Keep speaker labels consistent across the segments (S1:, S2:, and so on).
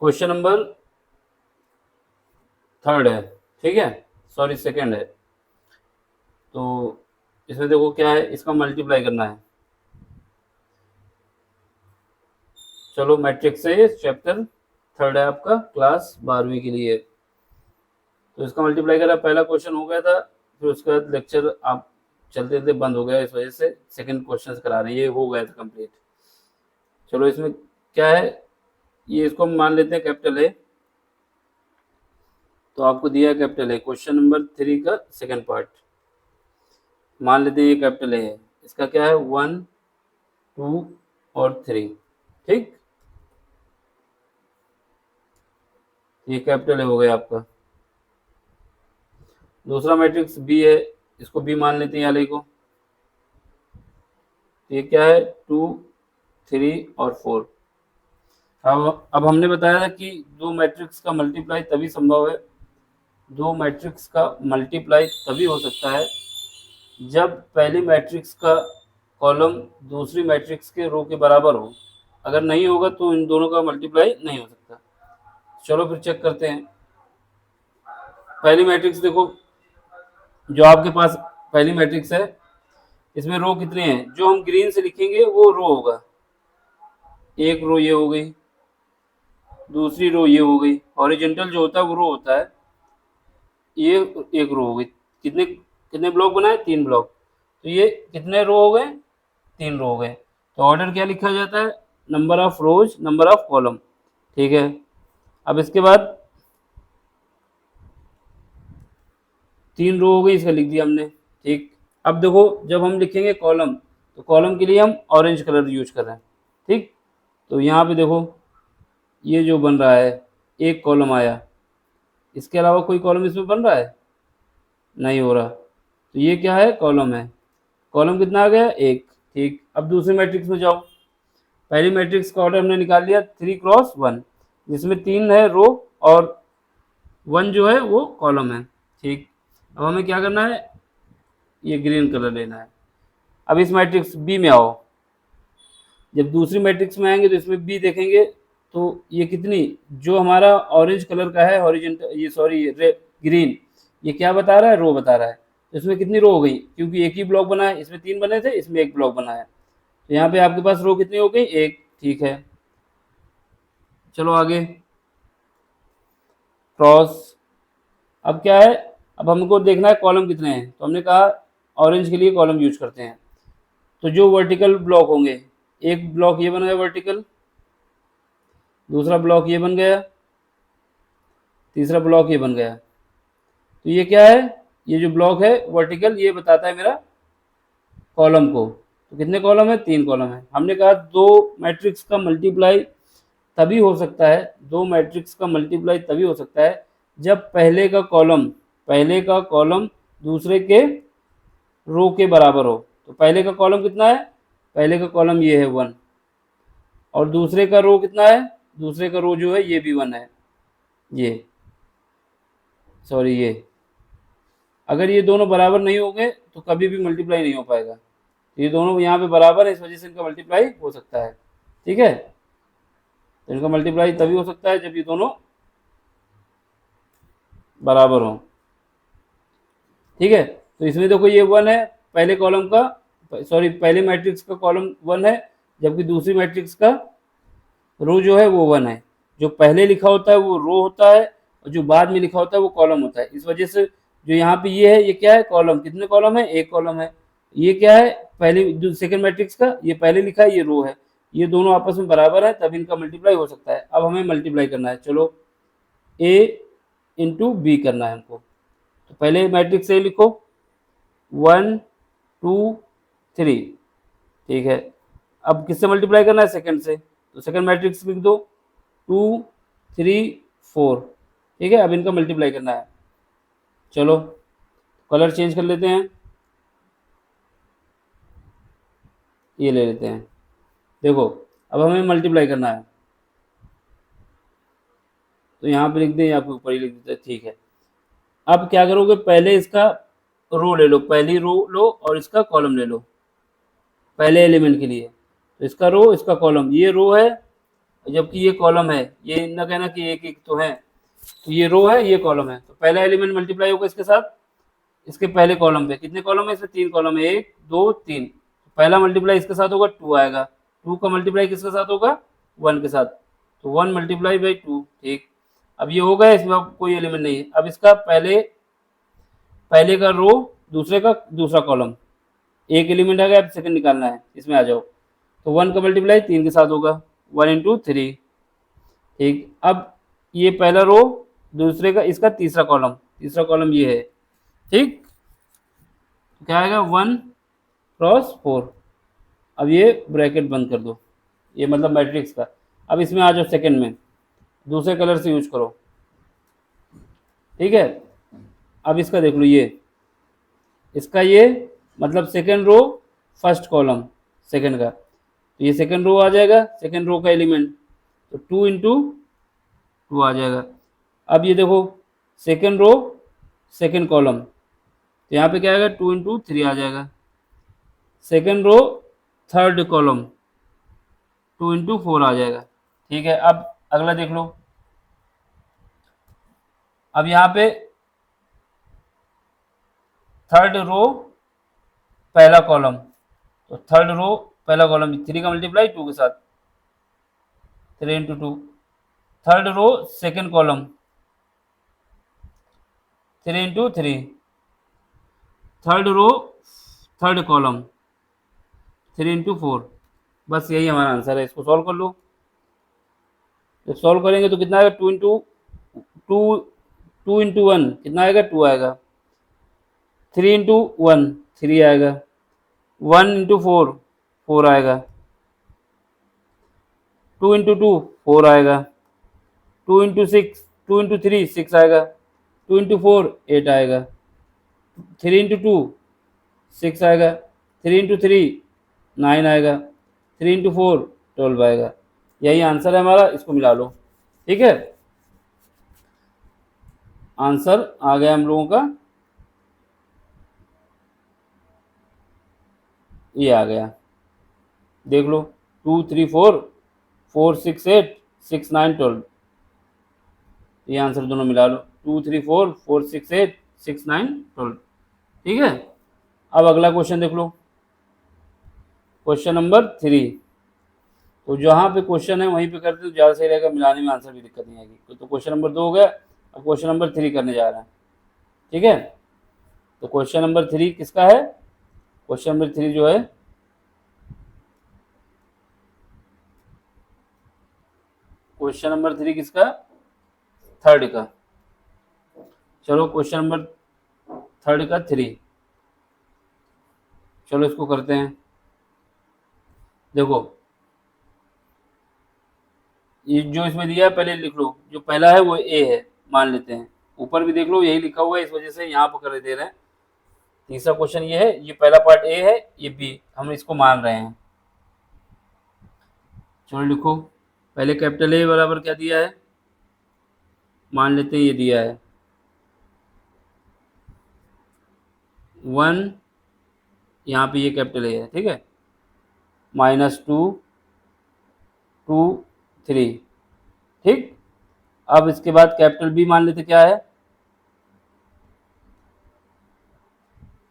S1: Question number third है, ठीक है, सॉरी सेकंड है। तो इसमें देखो क्या है, इसका मल्टीप्लाई करना है। चलो मैट्रिक्स से चैप्टर थर्ड है आपका, क्लास 12वीं के लिए। तो इसका मल्टीप्लाई करा, पहला क्वेश्चन हो गया था, फिर उसके बाद लेक्चर आप चलते थे बंद हो गया, इस वजह से सेकंड क्वेश्चन करा रहे हैं, ये हो गया था कंप्लीट। चलो इसमें क्या है, ये इसको हम मान लेते हैं कैपिटल ए। तो आपको दिया है कैपिटल ए, क्वेश्चन नंबर 3 का सेकंड पार्ट मान लेते हैं ये कैपिटल ए है। इसका क्या है, 1 2 और 3, ठीक। ये कैपिटल ए हो गया आपका। दूसरा मैट्रिक्स बी है, इसको बी मान लेते हैं वाले को। ये क्या है, 2 3 और 4। अब हमने बताया था कि दो मैट्रिक्स का मल्टीप्लाई तभी संभव है, दो मैट्रिक्स का मल्टीप्लाई तभी हो सकता है जब पहली मैट्रिक्स का कॉलम दूसरी मैट्रिक्स के रो के बराबर हो। अगर नहीं होगा तो इन दोनों का मल्टीप्लाई नहीं हो सकता। चलो फिर चेक करते हैं। पहली मैट्रिक्स देखो, जो आपके पास पहली मैट्रिक्स है, इसमें रो कितने हैं, जो हम ग्रीन से लिखेंगे वो रो होगा। एक रो ये हो गई, दूसरी रो ये हो गई। हॉरिजॉन्टल जो होता है वो रो होता है, ये एक रो हो गई। कितने कितने ब्लॉक बनाए, 3 ब्लॉक। तो ये कितने रो हो गए, 3 रो हो गए। तो ऑर्डर क्या लिखा जाता है, number of rose number of column, ठीक है। अब इसके बाद 3 रो हो गई, इसका लिख दिया हमने, ठीक। अब देखो जब हम लिखेंगे कॉलम, तो कॉलम के लिए हम ऑरेंज कलर यूज कर रहे हैं, ठीक। तो यहाँ पे देखो ये जो बन रहा है, एक कॉलम आया, इसके अलावा कोई कॉलम इसमें बन रहा है, नहीं हो रहा। तो ये क्या है, कॉलम है। कॉलम कितना आ गया, एक, ठीक। अब दूसरी मैट्रिक्स में जाओ। पहली मैट्रिक्स का ऑर्डर हमने निकाल लिया 3 × 1, जिसमें 3 है रो और 1 जो है वो कॉलम है, ठीक। अब हमें क्या करना है, ये ग्रीन कलर लेना है। अब इस मैट्रिक्स बी में आओ। जब दूसरी मैट्रिक्स में आएंगे तो इसमें बी देखेंगे, तो ये कितनी, जो हमारा ऑरेंज कलर का है हॉरिजॉन्टल, ये सॉरी ग्रीन, ये क्या बता रहा है, रो बता रहा है। तो इसमें कितनी रो हो गई, क्योंकि एक ही ब्लॉक बना है, इसमें 3 बने थे, इसमें एक ब्लॉक बना है। तो यहाँ पे आपके पास रो कितनी हो गई, एक, ठीक है। चलो आगे, क्रॉस। अब क्या है, अब हमको देखना है कॉलम कितने हैं। तो हमने कहा ऑरेंज के लिए कॉलम यूज करते हैं। तो जो वर्टिकल ब्लॉक होंगे, एक ब्लॉक ये बन गया वर्टिकल, दूसरा ब्लॉक ये बन गया, तीसरा ब्लॉक ये बन गया। तो ये क्या है, ये जो ब्लॉक है वर्टिकल, ये बताता है मेरा कॉलम को। तो कितने कॉलम है, 3 कॉलम है। हमने कहा दो मैट्रिक्स का मल्टीप्लाई तभी हो सकता है, दो मैट्रिक्स का मल्टीप्लाई तभी हो सकता है जब पहले का कॉलम दूसरे के रो के बराबर हो। तो पहले का कॉलम कितना है, पहले का कॉलम ये है 1, और दूसरे का रो कितना है, दूसरे का रो जो है ये भी 1 है, ये सॉरी ये। अगर ये दोनों बराबर नहीं होंगे तो कभी भी मल्टीप्लाई नहीं हो पाएगा। तो ये दोनों यहाँ पे बराबर है, इस वजह से इनका मल्टीप्लाई हो सकता है, ठीक है। तो इनका मल्टीप्लाई तभी हो सकता है जब ये दोनों बराबर हों, ठीक है। तो इसमें देखो ये 1 है, पहले कॉलम का, सॉरी पहले मैट्रिक्स का कॉलम 1 है, जबकि दूसरी मैट्रिक्स का रो जो है वो 1 है। जो पहले लिखा होता है वो रो होता है, और जो बाद में लिखा होता है वो कॉलम होता है। इस वजह से जो यहाँ पे ये है, ये क्या है, कॉलम। कितने कॉलम है, एक कॉलम है। ये क्या है, पहले जो सेकंड मैट्रिक्स का, ये पहले लिखा है, ये रो है। ये दोनों आपस में बराबर है, तब इनका मल्टीप्लाई हो सकता है। अब हमें मल्टीप्लाई करना है, चलो ए इंटू बी करना है हमको। तो पहले मैट्रिक्स ए लिखो, 1 2 3, ठीक है। अब किससे मल्टीप्लाई करना है, सेकंड से। तो सेकंड मैट्रिक्स लिख दो, 2 3 4, ठीक है। अब इनका मल्टीप्लाई करना है। चलो कलर चेंज कर लेते हैं, ये ले लेते हैं। देखो अब हमें मल्टीप्लाई करना है, तो यहाँ पे लिख दें या फिर ऊपर ही लिख देते हैं, ठीक है। अब क्या करोगे, पहले इसका रो ले लो, पहली रो लो और इसका कॉलम ले लो, पहले एलिमेंट के लिए। तो इसका रो, इसका कॉलम, ये रो है, जबकि ये कॉलम है, ये ना कहना कि एक एक तो है, तो ये रो है, ये कॉलम है, तो पहला एलिमेंट मल्टीप्लाई होगा इसके साथ, इसके पहले कॉलम पे कितने कॉलम है, इसमें 3 कॉलम है, 1 2 3, पहला मल्टीप्लाई इसके साथ होगा 2 आएगा, 2 का मल्टीप्लाई किसके साथ होगा, 1 के साथ, तो 1 मल्टीप्लाई बाई 2, ठीक। अब ये हो गया, इसमें अब कोई एलिमेंट नहीं है। अब इसका पहले का रो, दूसरे का दूसरा कॉलम, एक एलिमेंट आ गया, अब सेकंड निकालना है, इसमें आ जाओ, तो 1 का मल्टीप्लाई 3 के साथ होगा, 1 इंटू 3, ठीक। अब ये पहला रो, दूसरे का, इसका तीसरा कॉलम ये है, ठीक। क्या आएगा, 1 क्रॉस 4। अब ये ब्रैकेट बंद कर दो, ये मतलब मैट्रिक्स का। अब इसमें आ जाओ सेकंड में, दूसरे कलर से यूज करो, ठीक है। अब इसका देख लो, ये इसका ये मतलब second row first column second का, तो ये सेकंड रो आ जाएगा, सेकंड रो का एलिमेंट, तो 2 इंटू 2 आ जाएगा। अब ये देखो सेकंड रो सेकंड कॉलम, तो यहाँ पे क्या आएगा, 2 इंटू 3 आ जाएगा। Second row third column, 2 into 4 आ जाएगा, ठीक है। अब अगला देख लो, अब यहाँ पे थर्ड रो पहला कॉलम, तो थर्ड रो पहला कॉलम 3 का मल्टीप्लाई 2 के साथ, 3 into 2। Third row second column, 3 into 3। Third row third column, 3 into 4। बस यही हमारा आंसर है, इसको सॉल्व कर लो। जब सॉल्व करेंगे तो कितना आएगा, 2 इंटू 2, 2 इंटू 1 कितना आएगा, 2 आएगा। 3 इंटू 1 3 आएगा। 1 इंटू 4 4 आएगा। 2 इंटू 2 4 आएगा। 2 इंटू 6 2 इंटू 3 6 आएगा। 2 इंटू 4 8 आएगा। 3 इंटू 2 6 आएगा। 3 इंटू 3 9 आएगा। 3 इंटू 4 12 आएगा। यही आंसर है हमारा, इसको मिला लो, ठीक है। आंसर आ गया हम लोगों का, ये आ गया, देख लो 2 3 4 4 6 8 6 9 12, ये आंसर दोनों मिला लो, 2 3 4 4 6 8 6 9 12, ठीक है। अब अगला क्वेश्चन देख लो, क्वेश्चन नंबर 3। तो जहाँ पे क्वेश्चन है वहीं पे करते तो ज़्यादा सही रहेगा, मिलाने में आंसर भी दिक्कत नहीं आएगी। तो क्वेश्चन नंबर 2 हो गया, अब क्वेश्चन नंबर 3 करने जा रहा है, ठीक है। तो क्वेश्चन नंबर 3 किसका है, क्वेश्चन नंबर 3 जो है, क्वेश्चन नंबर 3 किसका, थर्ड का। चलो क्वेश्चन नंबर थर्ड का 3, चलो इसको करते हैं। देखो ये जो इसमें दिया है पहले लिख लो, जो पहला है वो ए है, मान लेते हैं। ऊपर भी देख लो यही लिखा हुआ है, इस वजह से यहाँ पर कर दे रहे हैं। तीसरा क्वेश्चन ये है, ये पहला पार्ट ए है, ये बी, हम इसको मान रहे हैं। चलो लिखो, पहले कैपिटल ए बराबर क्या दिया है, मान लेते हैं ये दिया है 1, यहाँ पे ये कैपिटल ए है, ठीक है, -2 2 3, ठीक। अब इसके बाद कैपिटल बी मान लेते क्या है,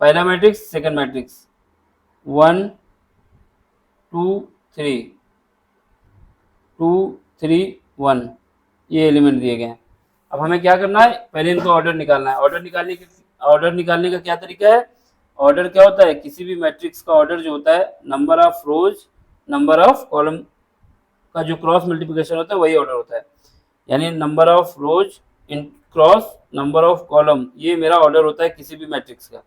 S1: पहला मैट्रिक्स सेकंड मैट्रिक्स 1 2 3 2 3 1, ये एलिमेंट दिए गए हैं। अब हमें क्या करना है, पहले इनको ऑर्डर निकालना है। ऑर्डर निकालने का क्या तरीका है, ऑर्डर क्या होता है, किसी भी मैट्रिक्स का ऑर्डर जो होता है, number of rose number of column का जो क्रॉस मल्टीप्लिकेशन होता है वही ऑर्डर होता है। यानी number of rose in cross number of column, ये मेरा ऑर्डर होता है किसी भी मैट्रिक्स का।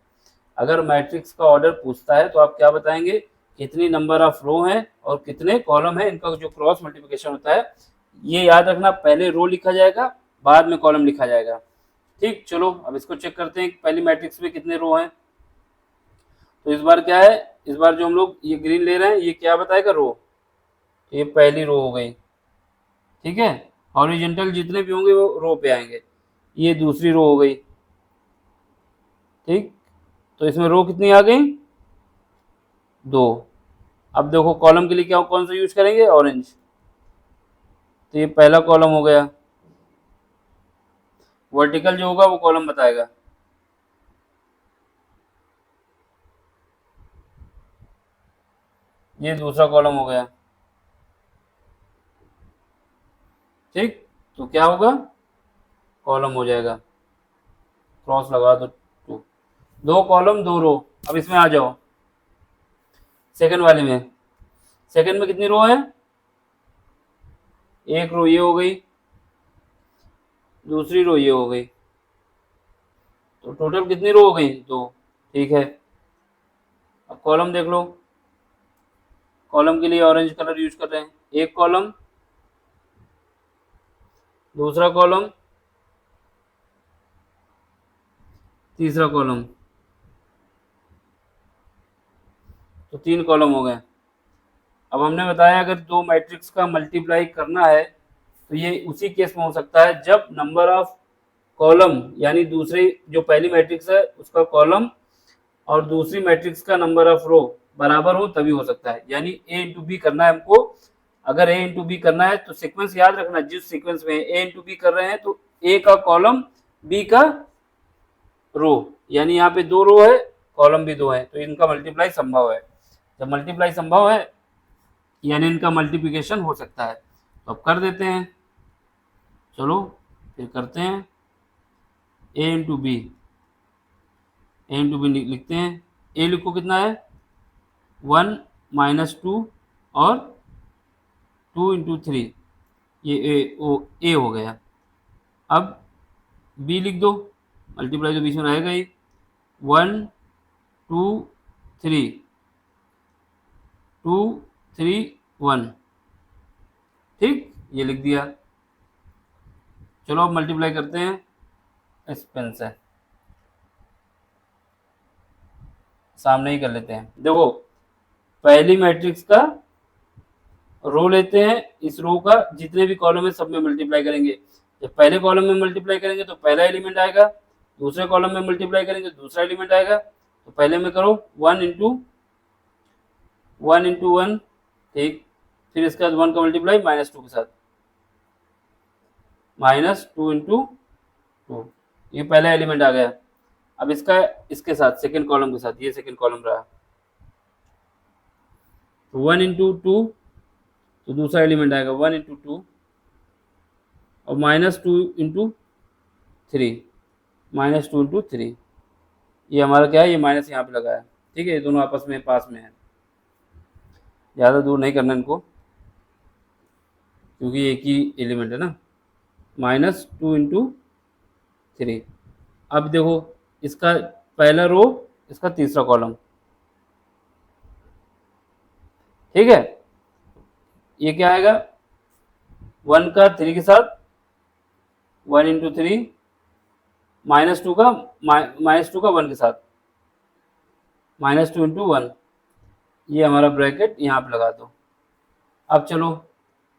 S1: अगर मैट्रिक्स का ऑर्डर पूछता है तो आप क्या बताएंगे, कितनी नंबर ऑफ रो हैं और कितने कॉलम हैं, इनका जो क्रॉस मल्टीप्लिकेशन होता है। ये याद रखना, पहले रो लिखा जाएगा बाद में कॉलम लिखा जाएगा, ठीक। चलो अब इसको चेक करते हैं, पहली मैट्रिक्स में कितने रो हैं। तो इस बार क्या है, इस बार जो हम लोग ये ग्रीन ले रहे हैं ये क्या बताएगा, रो, ये पहली रो हो गई, ठीक है। हॉरिजॉन्टल जितने भी होंगे वो रो पे आएंगे, ये दूसरी रो हो गई, ठीक। तो इसमें रो कितनी आ गई, 2। अब देखो कॉलम के लिए क्या कौन सा यूज करेंगे, ऑरेंज, तो ये पहला कॉलम हो गया, वर्टिकल जो होगा वो कॉलम बताएगा। ये दूसरा कॉलम हो गया, ठीक। तो क्या होगा, कॉलम हो जाएगा, क्रॉस लगा दो टू, दो कॉलम दो रो। अब इसमें आ जाओ सेकंड वाले में। सेकंड में कितनी रो है, एक रो ये हो गई, दूसरी रो ये हो गई, तो टोटल कितनी रो हो गई, दो, ठीक है। अब कॉलम देख लो, कॉलम के लिए ऑरेंज कलर यूज कर रहे हैं, एक कॉलम, दूसरा कॉलम, तीसरा कॉलम, तो तीन कॉलम हो गए। अब हमने बताया अगर दो मैट्रिक्स का मल्टीप्लाई करना है तो ये उसी केस में हो सकता है जब नंबर ऑफ कॉलम, यानी दूसरे जो पहली मैट्रिक्स है उसका कॉलम और दूसरी मैट्रिक्स का नंबर ऑफ रो बराबर हो, तभी हो सकता है। यानी ए इंटू बी करना है हमको, अगर ए इंटू बी करना है तो सीक्वेंस याद रखना, जिस सीक्वेंस में ए इंटू बी कर रहे हैं तो ए का कॉलम बी का रो, यानी यहाँ पे दो रो है कॉलम भी दो है, तो इनका मल्टीप्लाई संभव है। जब मल्टीप्लाई संभव है यानी इनका मल्टीप्लिकेशन हो सकता है। तो अब कर देते हैं, चलो फिर करते हैं। ए इंटू बी, ए इंटू बी लिखते हैं, ए लिखो कितना है 1 माइनस 2 और 2 इंटू 3, ये ए हो गया। अब बी लिख दो, मल्टीप्लाई तो बीच में रहेगा ही, 1 2 3 2 3 1, ठीक, ये लिख दिया। चलो अब मल्टीप्लाई करते हैं इस पेन से, सामने ही कर लेते हैं। देखो पहली मैट्रिक्स का रो लेते हैं, इस रो का जितने भी कॉलम है सब में मल्टीप्लाई करेंगे। जब पहले कॉलम में मल्टीप्लाई करेंगे तो पहला एलिमेंट आएगा, दूसरे कॉलम में मल्टीप्लाई करेंगे तो दूसरा एलिमेंट आएगा। तो पहले में करो 1 इंटू 1, ठीक, फिर इसके बाद 1 का मल्टीप्लाई -2 के साथ, -2 इंटू 2, ये पहला एलिमेंट आ गया। अब इसका इसके साथ सेकेंड कॉलम के साथ, ये सेकेंड कॉलम रहा, तो 1 इंटू 2, तो दूसरा एलिमेंट आएगा 1 इंटू 2 और -2 इंटू 3, -2 इंटू 3, ये हमारा क्या है, ये माइनस यहाँ पे लगा है, ठीक है। ये दोनों आपस में पास में है, ज़्यादा दूर नहीं करना इनको क्योंकि एक ही एलिमेंट है ना। -2 इंटू 3, अब देखो इसका पहला रो, इसका तीसरा कॉलम, ठीक है। ये क्या आएगा 1 का 3 के साथ, 1 इंटू 3, -2 का -1 के साथ, -2 इंटू 1, ये हमारा ब्रैकेट यहाँ पे लगा दो। अब चलो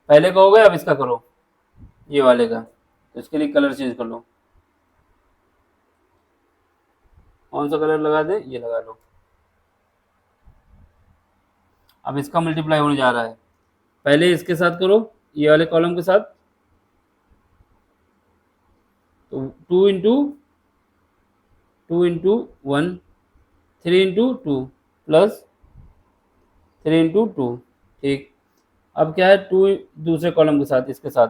S1: पहले का हो गया, अब इसका करो, ये वाले का, तो इसके लिए कलर चेंज कर लो। कौन सा कलर लगा दे, ये लगा लो। अब इसका मल्टीप्लाई होने जा रहा है, पहले इसके साथ करो, ये वाले कॉलम के साथ, तो 2 इंटू 1, 3 इंटू 2 प्लस 3 इंटू 2, ठीक। अब क्या है 2 दूसरे कॉलम के साथ, इसके साथ,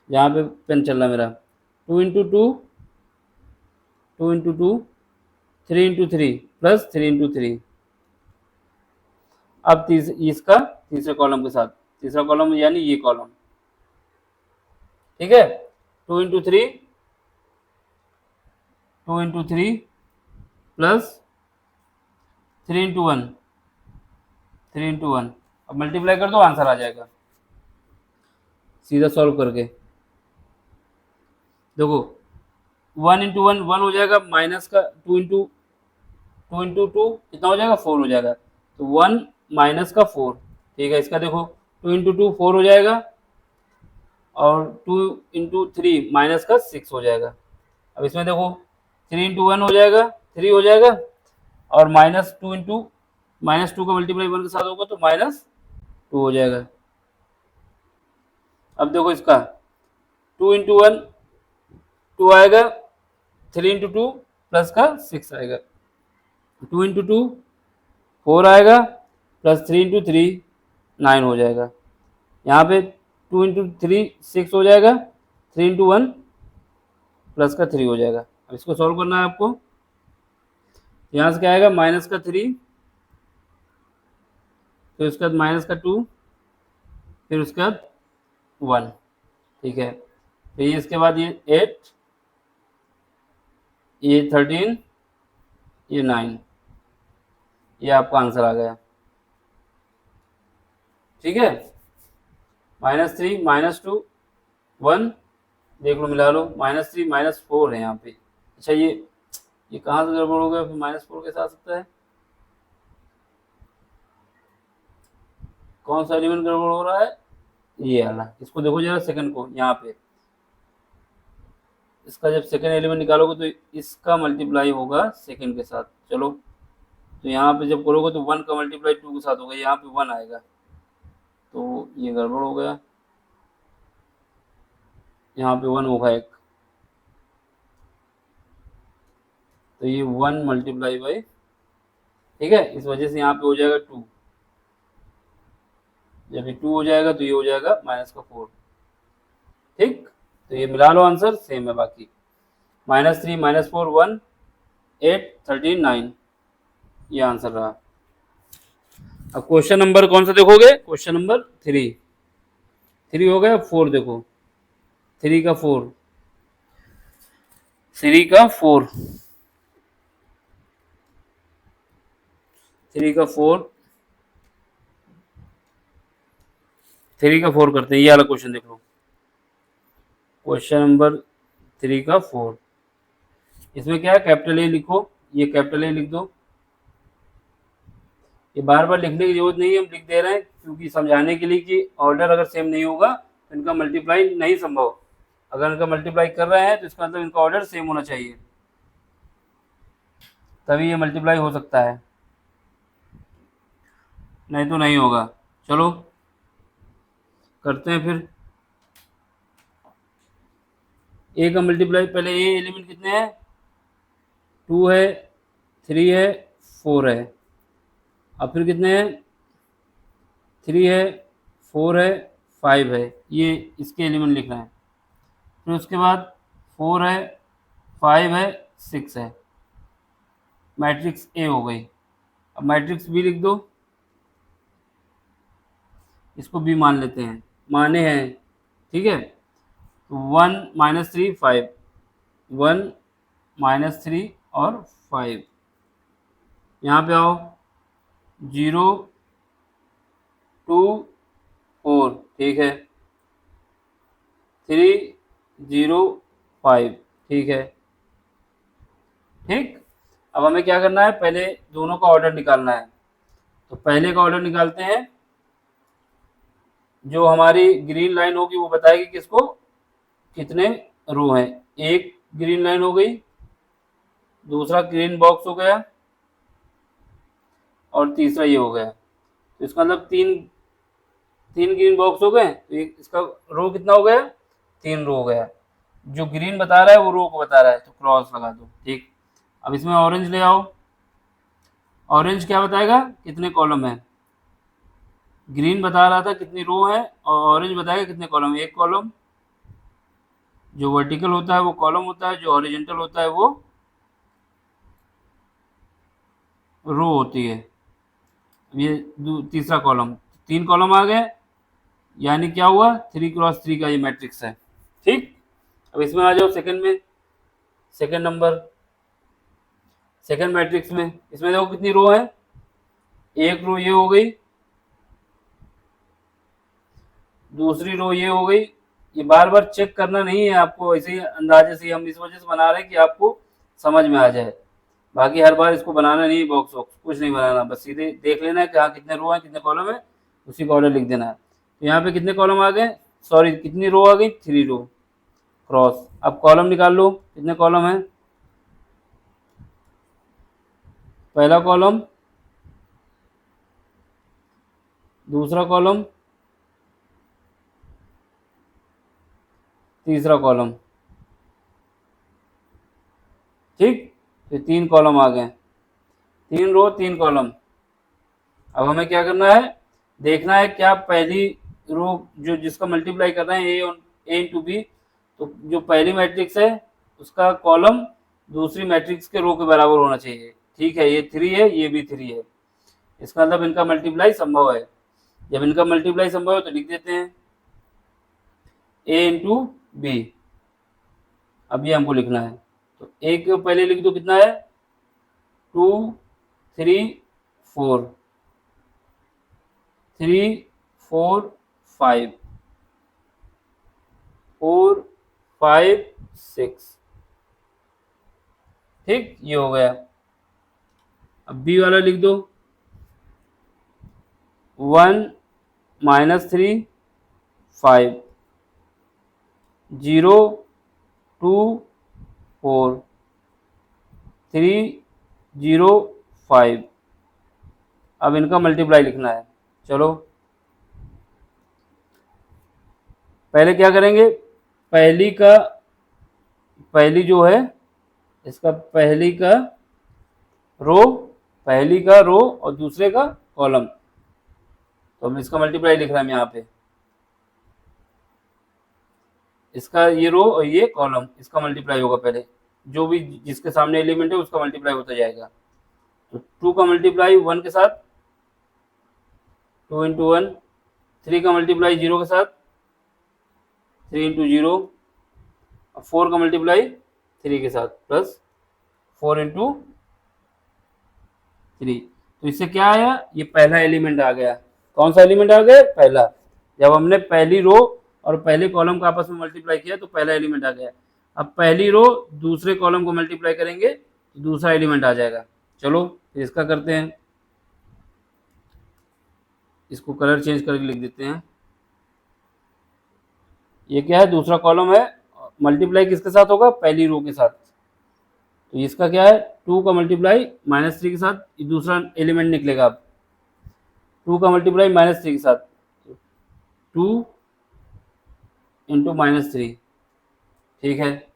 S1: यहाँ पे पेन चल रहा मेरा, 2 into 2, 2 into 2, 3 into 3 plus 3 into 3। अब इसका तीसरे कॉलम के साथ, तीसरा कॉलम यानी ये कॉलम, ठीक है। 2 into 3, 2 into 3 plus 3 into 1, 3 into 1। अब मल्टीप्लाई कर दो, आंसर आ जाएगा सीधा सॉल्व करके। देखो 1 इंटू 1 हो जाएगा, माइनस का 2 इंटू 2 कितना हो जाएगा 4 हो जाएगा, तो 1 माइनस का 4, ठीक है। इसका देखो 2 इंटू 2 4 हो जाएगा और 2 इंटू 3 माइनस का 6 हो जाएगा। अब इसमें देखो 3 इंटू 1 हो जाएगा 3 हो जाएगा और -2 का मल्टीप्लाई 1 के साथ होगा तो -2 हो जाएगा। अब देखो इसका 2 × 1 2 आएगा, 3 × 2 प्लस का 6 आएगा, 2 × 2 4 आएगा, प्लस 3 × 3 9 हो जाएगा। यहाँ पे 2 × 3 6 हो जाएगा, 3 × 1 प्लस का 3 हो जाएगा। अब इसको सॉल्व करना है आपको। यहाँ से क्या आएगा, -3, फिर उसके बाद -2, फिर उसके बाद 1, ठीक है। फिर इसके बाद ये 8, ये 13, ये 9, ये आपका आंसर आ गया, ठीक है। -3 -2 1, देख लो मिला लो, -3 -4 है यहाँ पे। अच्छा ये कहाँ से गड़बड़ हो गया, फिर -4 कैसे आ सकता है, कौन सा एलिमेंट गड़बड़ हो रहा है, ये वाला। इसको देखो जरा सेकंड को, यहाँ पे इसका जब सेकंड एलिमेंट निकालोगे तो इसका मल्टीप्लाई होगा सेकंड के साथ। चलो तो यहाँ पे जब करोगे तो 1 का मल्टीप्लाई 2 के साथ होगा, यहाँ पे 1 आएगा, तो ये गड़बड़ हो गया, यहाँ पे 1 होगा एक, तो ये 1 मल्टीप्लाई बाई, ठीक है, इस वजह से यहाँ पे हो जाएगा 2। जब ये 2 हो जाएगा तो ये हो जाएगा -4, ठीक। तो ये मिला लो, आंसर सेम है बाकी। -3 -4 1 8 13 9, ये आंसर रहा। अब क्वेश्चन नंबर कौन सा देखोगे, क्वेश्चन नंबर 3 हो गया। 4 देखो, 3 का 4, 3 का 4, 3 का 4, 3 का 4 करते हैं। ये वाला क्वेश्चन देख लो, क्वेश्चन नंबर 3 का 4। इसमें क्या है, कैपिटल ए लिखो, ये कैपिटल ए लिख दो। ये बार बार लिखने की जरूरत नहीं है, हम लिख दे रहे हैं क्योंकि समझाने के लिए कि ऑर्डर अगर सेम नहीं होगा तो इनका मल्टीप्लाई नहीं संभव। अगर इनका मल्टीप्लाई कर रहे हैं तो इसका मतलब इनका ऑर्डर सेम होना चाहिए, तभी ये मल्टीप्लाई हो सकता है, नहीं तो नहीं होगा। चलो करते हैं फिर। ए का मल्टीप्लाई, पहले ए एलिमेंट कितने हैं, 2 है, 3 है, 4 है। अब फिर कितने हैं, 3 है, 4 है, 5 है, ये इसके एलिमेंट लिख रहे हैं। फिर उसके बाद 4 है, 5 है, 6 है, मैट्रिक्स ए हो गई। अब मैट्रिक्स बी लिख दो, इसको बी मान लेते हैं, माने हैं, ठीक है। 1 -3 5, 1 -3 और 5, यहाँ पे आओ, 0 2 4, ठीक है, 3 0 5, ठीक है, ठीक। अब हमें क्या करना है, पहले दोनों का ऑर्डर निकालना है। तो पहले का ऑर्डर निकालते हैं, जो हमारी ग्रीन लाइन होगी वो बताएगी किसको कितने रो हैं। एक ग्रीन लाइन हो गई, दूसरा ग्रीन बॉक्स हो गया, और तीसरा ये हो गया। तो इसका मतलब तीन तीन ग्रीन बॉक्स हो गए, तो इसका रो कितना हो गया, 3 रो हो गया। जो ग्रीन बता रहा है वो रो को बता रहा है, तो क्रॉस लगा दो, ठीक। अब इसमें ऑरेंज ले आओ, ऑरेंज क्या बताएगा, कितने कॉलम है। ग्रीन बता रहा था कितनी रो है, और ऑरेंज बताएगा कितने कॉलम, एक कॉलम। जो वर्टिकल होता है वो कॉलम होता है, जो हॉरिजॉन्टल होता है वो रो होती है। ये तीसरा कॉलम, 3 कॉलम आ गए, यानी क्या हुआ, 3 × 3 का ये मैट्रिक्स है, ठीक। अब इसमें आ जाओ सेकंड में, सेकंड नंबर, सेकंड मैट्रिक्स में। इसमें देखो कितनी रो है, एक रो ये हो गई, दूसरी रो ये हो गई। ये बार बार चेक करना नहीं है आपको, ऐसे ही अंदाजे से हम इस वजह से बना रहे हैं कि आपको समझ में आ जाए। बाकी हर बार इसको बनाना नहीं, बॉक्स वॉक्स कुछ नहीं बनाना, बस सीधे देख लेना है कि हाँ कितने रो है कितने कॉलम है, उसी का ऑर्डर लिख देना है। तो यहाँ पे कितने कॉलम आ गए, सॉरी कितनी रो आ गई, 3 रो, क्रॉस। अब कॉलम निकाल लो, कितने कॉलम है, पहला कॉलम, दूसरा कॉलम, तीसरा कॉलम, ठीक। तो 3 कॉलम आ गए, 3 रो 3 कॉलम। अब हमें क्या करना है, देखना है क्या पहली रो जो जिसका मल्टीप्लाई कर रहे हैं ए इंटू बी, तो जो पहली मैट्रिक्स है उसका कॉलम दूसरी मैट्रिक्स के रो के बराबर होना चाहिए, ठीक है। ये 3 है, ये भी 3 है, इसका मतलब इनका मल्टीप्लाई संभव है। जब इनका मल्टीप्लाई संभव है तो लिख देते हैं ए इंटू बी। अब ये हमको लिखना है, तो ए के पहले लिख दो, कितना है 2 3 4, 3 4 5 4 5 6, ठीक, ये हो गया। अब बी वाला लिख दो 1 -3 5 0 2 4 3 0 5। अब इनका मल्टीप्लाई लिखना है। चलो पहले क्या करेंगे, पहली जो है इसका पहली का रो और दूसरे का कॉलम, तो हम इसका मल्टीप्लाई लिख रहे हैं यहाँ पे, इसका ये रो और ये कॉलम, इसका मल्टीप्लाई होगा पहले, जो भी जिसके सामने एलिमेंट है उसका मल्टीप्लाई होता जाएगा। तो 2 का मल्टीप्लाई 1 के साथ 2 इंटू 1, 3 का मल्टीप्लाई 0 के साथ 3 इंटू 0, 4 का मल्टीप्लाई 3 के साथ प्लस 4 इंटू 3। तो इससे क्या आया, ये पहला एलिमेंट आ गया। कौन सा एलिमेंट आ गया, पहला। जब हमने पहली रो और पहले कॉलम का आपस में मल्टीप्लाई किया तो पहला एलिमेंट आ गया। अब पहली रो दूसरे कॉलम को मल्टीप्लाई करेंगे तो दूसरा एलिमेंट आ जाएगा। चलो फिर इसका करते हैं, इसको कलर चेंज करके लिख देते हैं। ये क्या है, दूसरा कॉलम है, मल्टीप्लाई किसके साथ होगा, पहली रो के साथ। तो इसका क्या है, 2 का मल्टीप्लाई -3 के साथ दूसरा एलिमेंट निकलेगा। अब 2 का मल्टीप्लाई -3 के साथ 2 इंटू -3, ठीक है।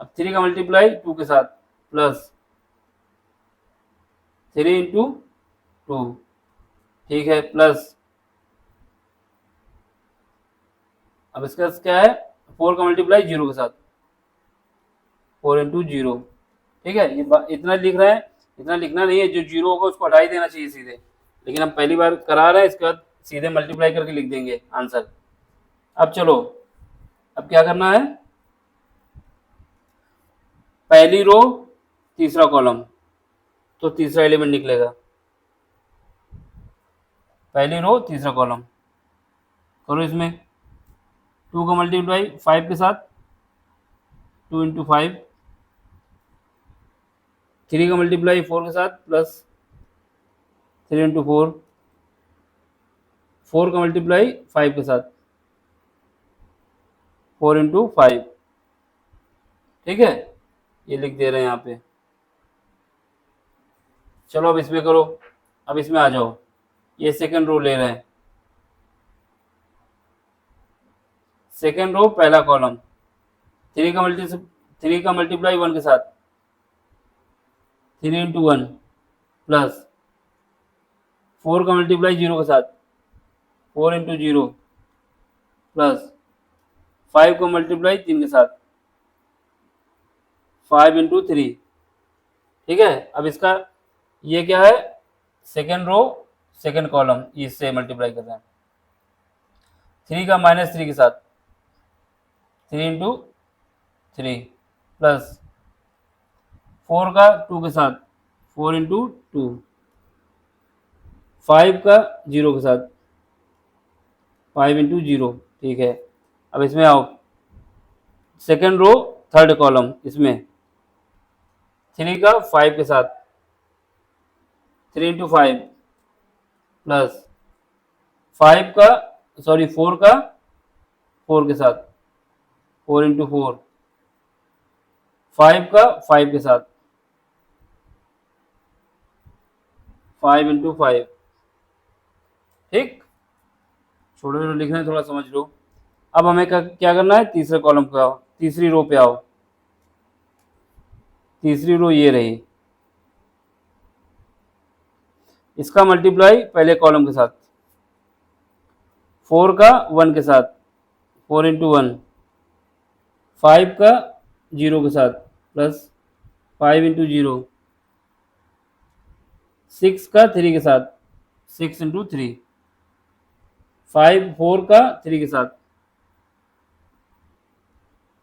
S1: अब 3 का मल्टीप्लाई 2 के साथ प्लस 3 इंटू 2, ठीक है, प्लस अब इसका क्या है, 4 का मल्टीप्लाई 0 के साथ 4 इंटू 0, ठीक है। ये इतना लिख रहे हैं, इतना लिखना नहीं है, जो 0 होगा उसको हटा ही देना चाहिए सीधे, लेकिन हम पहली बार करा रहे हैं, इसके बाद सीधे मल्टीप्लाई करके लिख देंगे आंसर। अब चलो, अब क्या करना है, पहली रो तीसरा कॉलम, तो तीसरा एलिमेंट निकलेगा, पहली रो तीसरा कॉलम करो। इसमें 2 का मल्टीप्लाई 5 के साथ 2 इंटू 5, 3 का मल्टीप्लाई 4 के साथ प्लस 3 इंटू 4, 4 का मल्टीप्लाई 5 के साथ 4 इंटू 5, ठीक है, ये लिख दे रहे हैं यहाँ पे। चलो अब इसमें करो, अब इसमें आ जाओ, ये सेकंड रो ले रहे हैं, सेकंड रो पहला कॉलम, 3 का मल्टीप्लाई 1 के साथ 3 इंटू 1 प्लस 4 का मल्टीप्लाई 0 के साथ 4 इंटू 0 प्लस 5 का मल्टीप्लाई 3 के साथ 5 इंटू 3, ठीक है। अब इसका ये क्या है, सेकेंड रो सेकेंड कॉलम, इससे मल्टीप्लाई कर रहे हैं, 3 का -3 के साथ 3 इंटू 3 प्लस 4 का 2 के साथ 4 इंटू 2, 5 का 0 के साथ 5 इंटू 0, ठीक है। अब इसमें आओ, सेकेंड रो थर्ड कॉलम, इसमें 3 का 5 के साथ 3 इंटू 5 प्लस 4 का 4 के साथ 4 इंटू 4, 5 का 5 के साथ 5 इंटू 5, ठीक। छोटे छोटे लिख रहे हैं, थोड़ा समझ लो। अब हमें क्या करना है, तीसरे कॉलम पे आओ, तीसरी रो पे आओ। तीसरी रो ये रही, इसका मल्टीप्लाई पहले कॉलम के साथ, 4 का 1 के साथ, 4 इंटू 1, 5 का 0 के साथ प्लस 5 इंटू 0, 6 का 3 के साथ, 6 इंटू 3, 4 का 3 के साथ,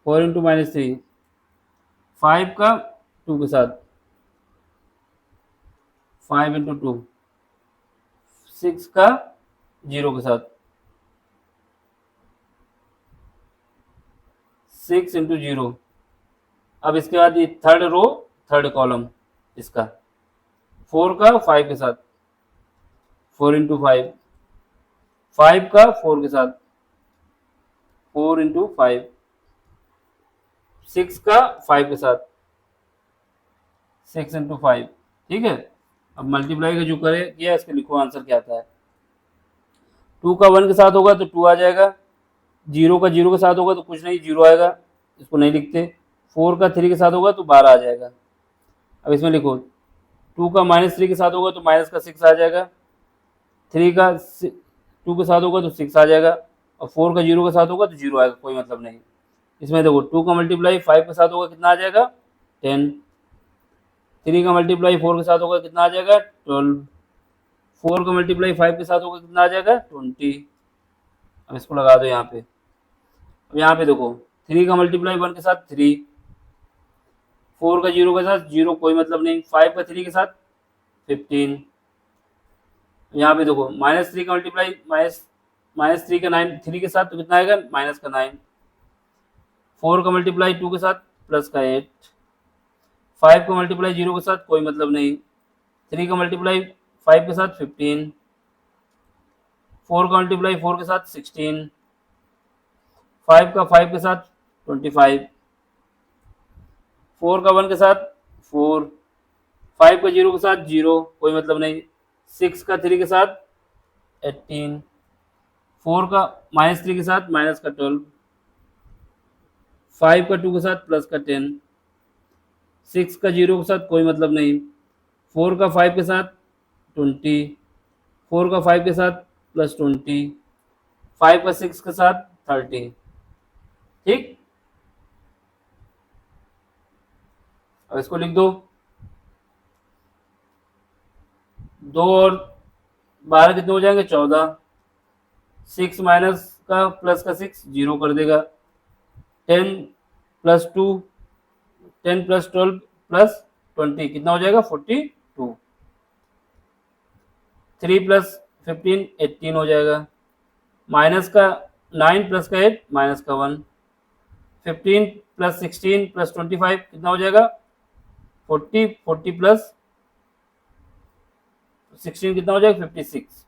S1: 4 इंटू -3, 5 का 2 के साथ, 5 इंटू 2, 6 का 0 के साथ, 6 इंटू 0। अब इसके बाद ये थर्ड रो, थर्ड कॉलम इसका, 4 का 5 के साथ, 4 इंटू 5, 5 का 4 के साथ, 4 इंटू 5, 6 का 5 के साथ, 6 इंटू 5। ठीक है, अब मल्टीप्लाई का जो करे किया इसके लिखो आंसर क्या आता है। 2 का 1 के साथ होगा तो 2 आ जाएगा, 0 का 0 के साथ होगा तो कुछ नहीं, 0 आएगा, इसको नहीं लिखते। 4 का 3 के साथ होगा तो 12 आ जाएगा। अब इसमें लिखो 2 का -3 के साथ होगा तो माइनस का 6 आ जाएगा, 3 का 2 के साथ होगा तो 6 आ जाएगा, और 4 का 0 के साथ होगा तो 0 आएगा, कोई मतलब नहीं। इसमें देखो 2 का मल्टीप्लाई 5 के साथ होगा कितना आ जाएगा, 10, 3 का मल्टीप्लाई 4 के साथ होगा कितना आ जाएगा, 12, 4 का मल्टीप्लाई 5 के साथ होगा कितना आ जाएगा, 20। अब इसको लगा दो यहाँ पे। अब यहाँ पे देखो 3 का मल्टीप्लाई 1 के साथ 3, 4 का 0 के साथ 0, कोई मतलब नहीं, 5 का 3 के साथ 15। यहाँ पे देखो -3 का मल्टीप्लाई -3 का 9, 3 के साथ तो कितना आएगा, माइनस का 9, 4 का मल्टीप्लाई 2 के साथ प्लस का 8, 5 का मल्टीप्लाई 0 के साथ कोई मतलब नहीं, 3 का मल्टीप्लाई 5 के साथ 15, 4 का मल्टीप्लाई 4 के साथ 16, 5 का 5 के साथ 25, 4 का 1 के साथ 4, 5 का 0 के साथ 0, कोई मतलब नहीं, 6 का 3 के साथ 18, 4 का -3 के साथ माइनस का 12, 5 का 2 के साथ प्लस का 10, 6 का 0 के साथ कोई मतलब नहीं, 4 का 5 के साथ 20, 4 का 5 के साथ प्लस 20, 5 का 6 के साथ 30। ठीक, अब इसको लिख दो, 2 और 12 कितने हो जाएंगे, 14, 6 माइनस का प्लस का 6 0 कर देगा, 10 प्लस 2, 10 प्लस 12 प्लस 20 कितना हो जाएगा, 42, 3 प्लस 15 18 हो जाएगा, माइनस का 9 प्लस का 8 माइनस का 1, 15 प्लस 16 प्लस 25 कितना हो जाएगा, 40, 40 प्लस 16 कितना हो जाएगा, 56,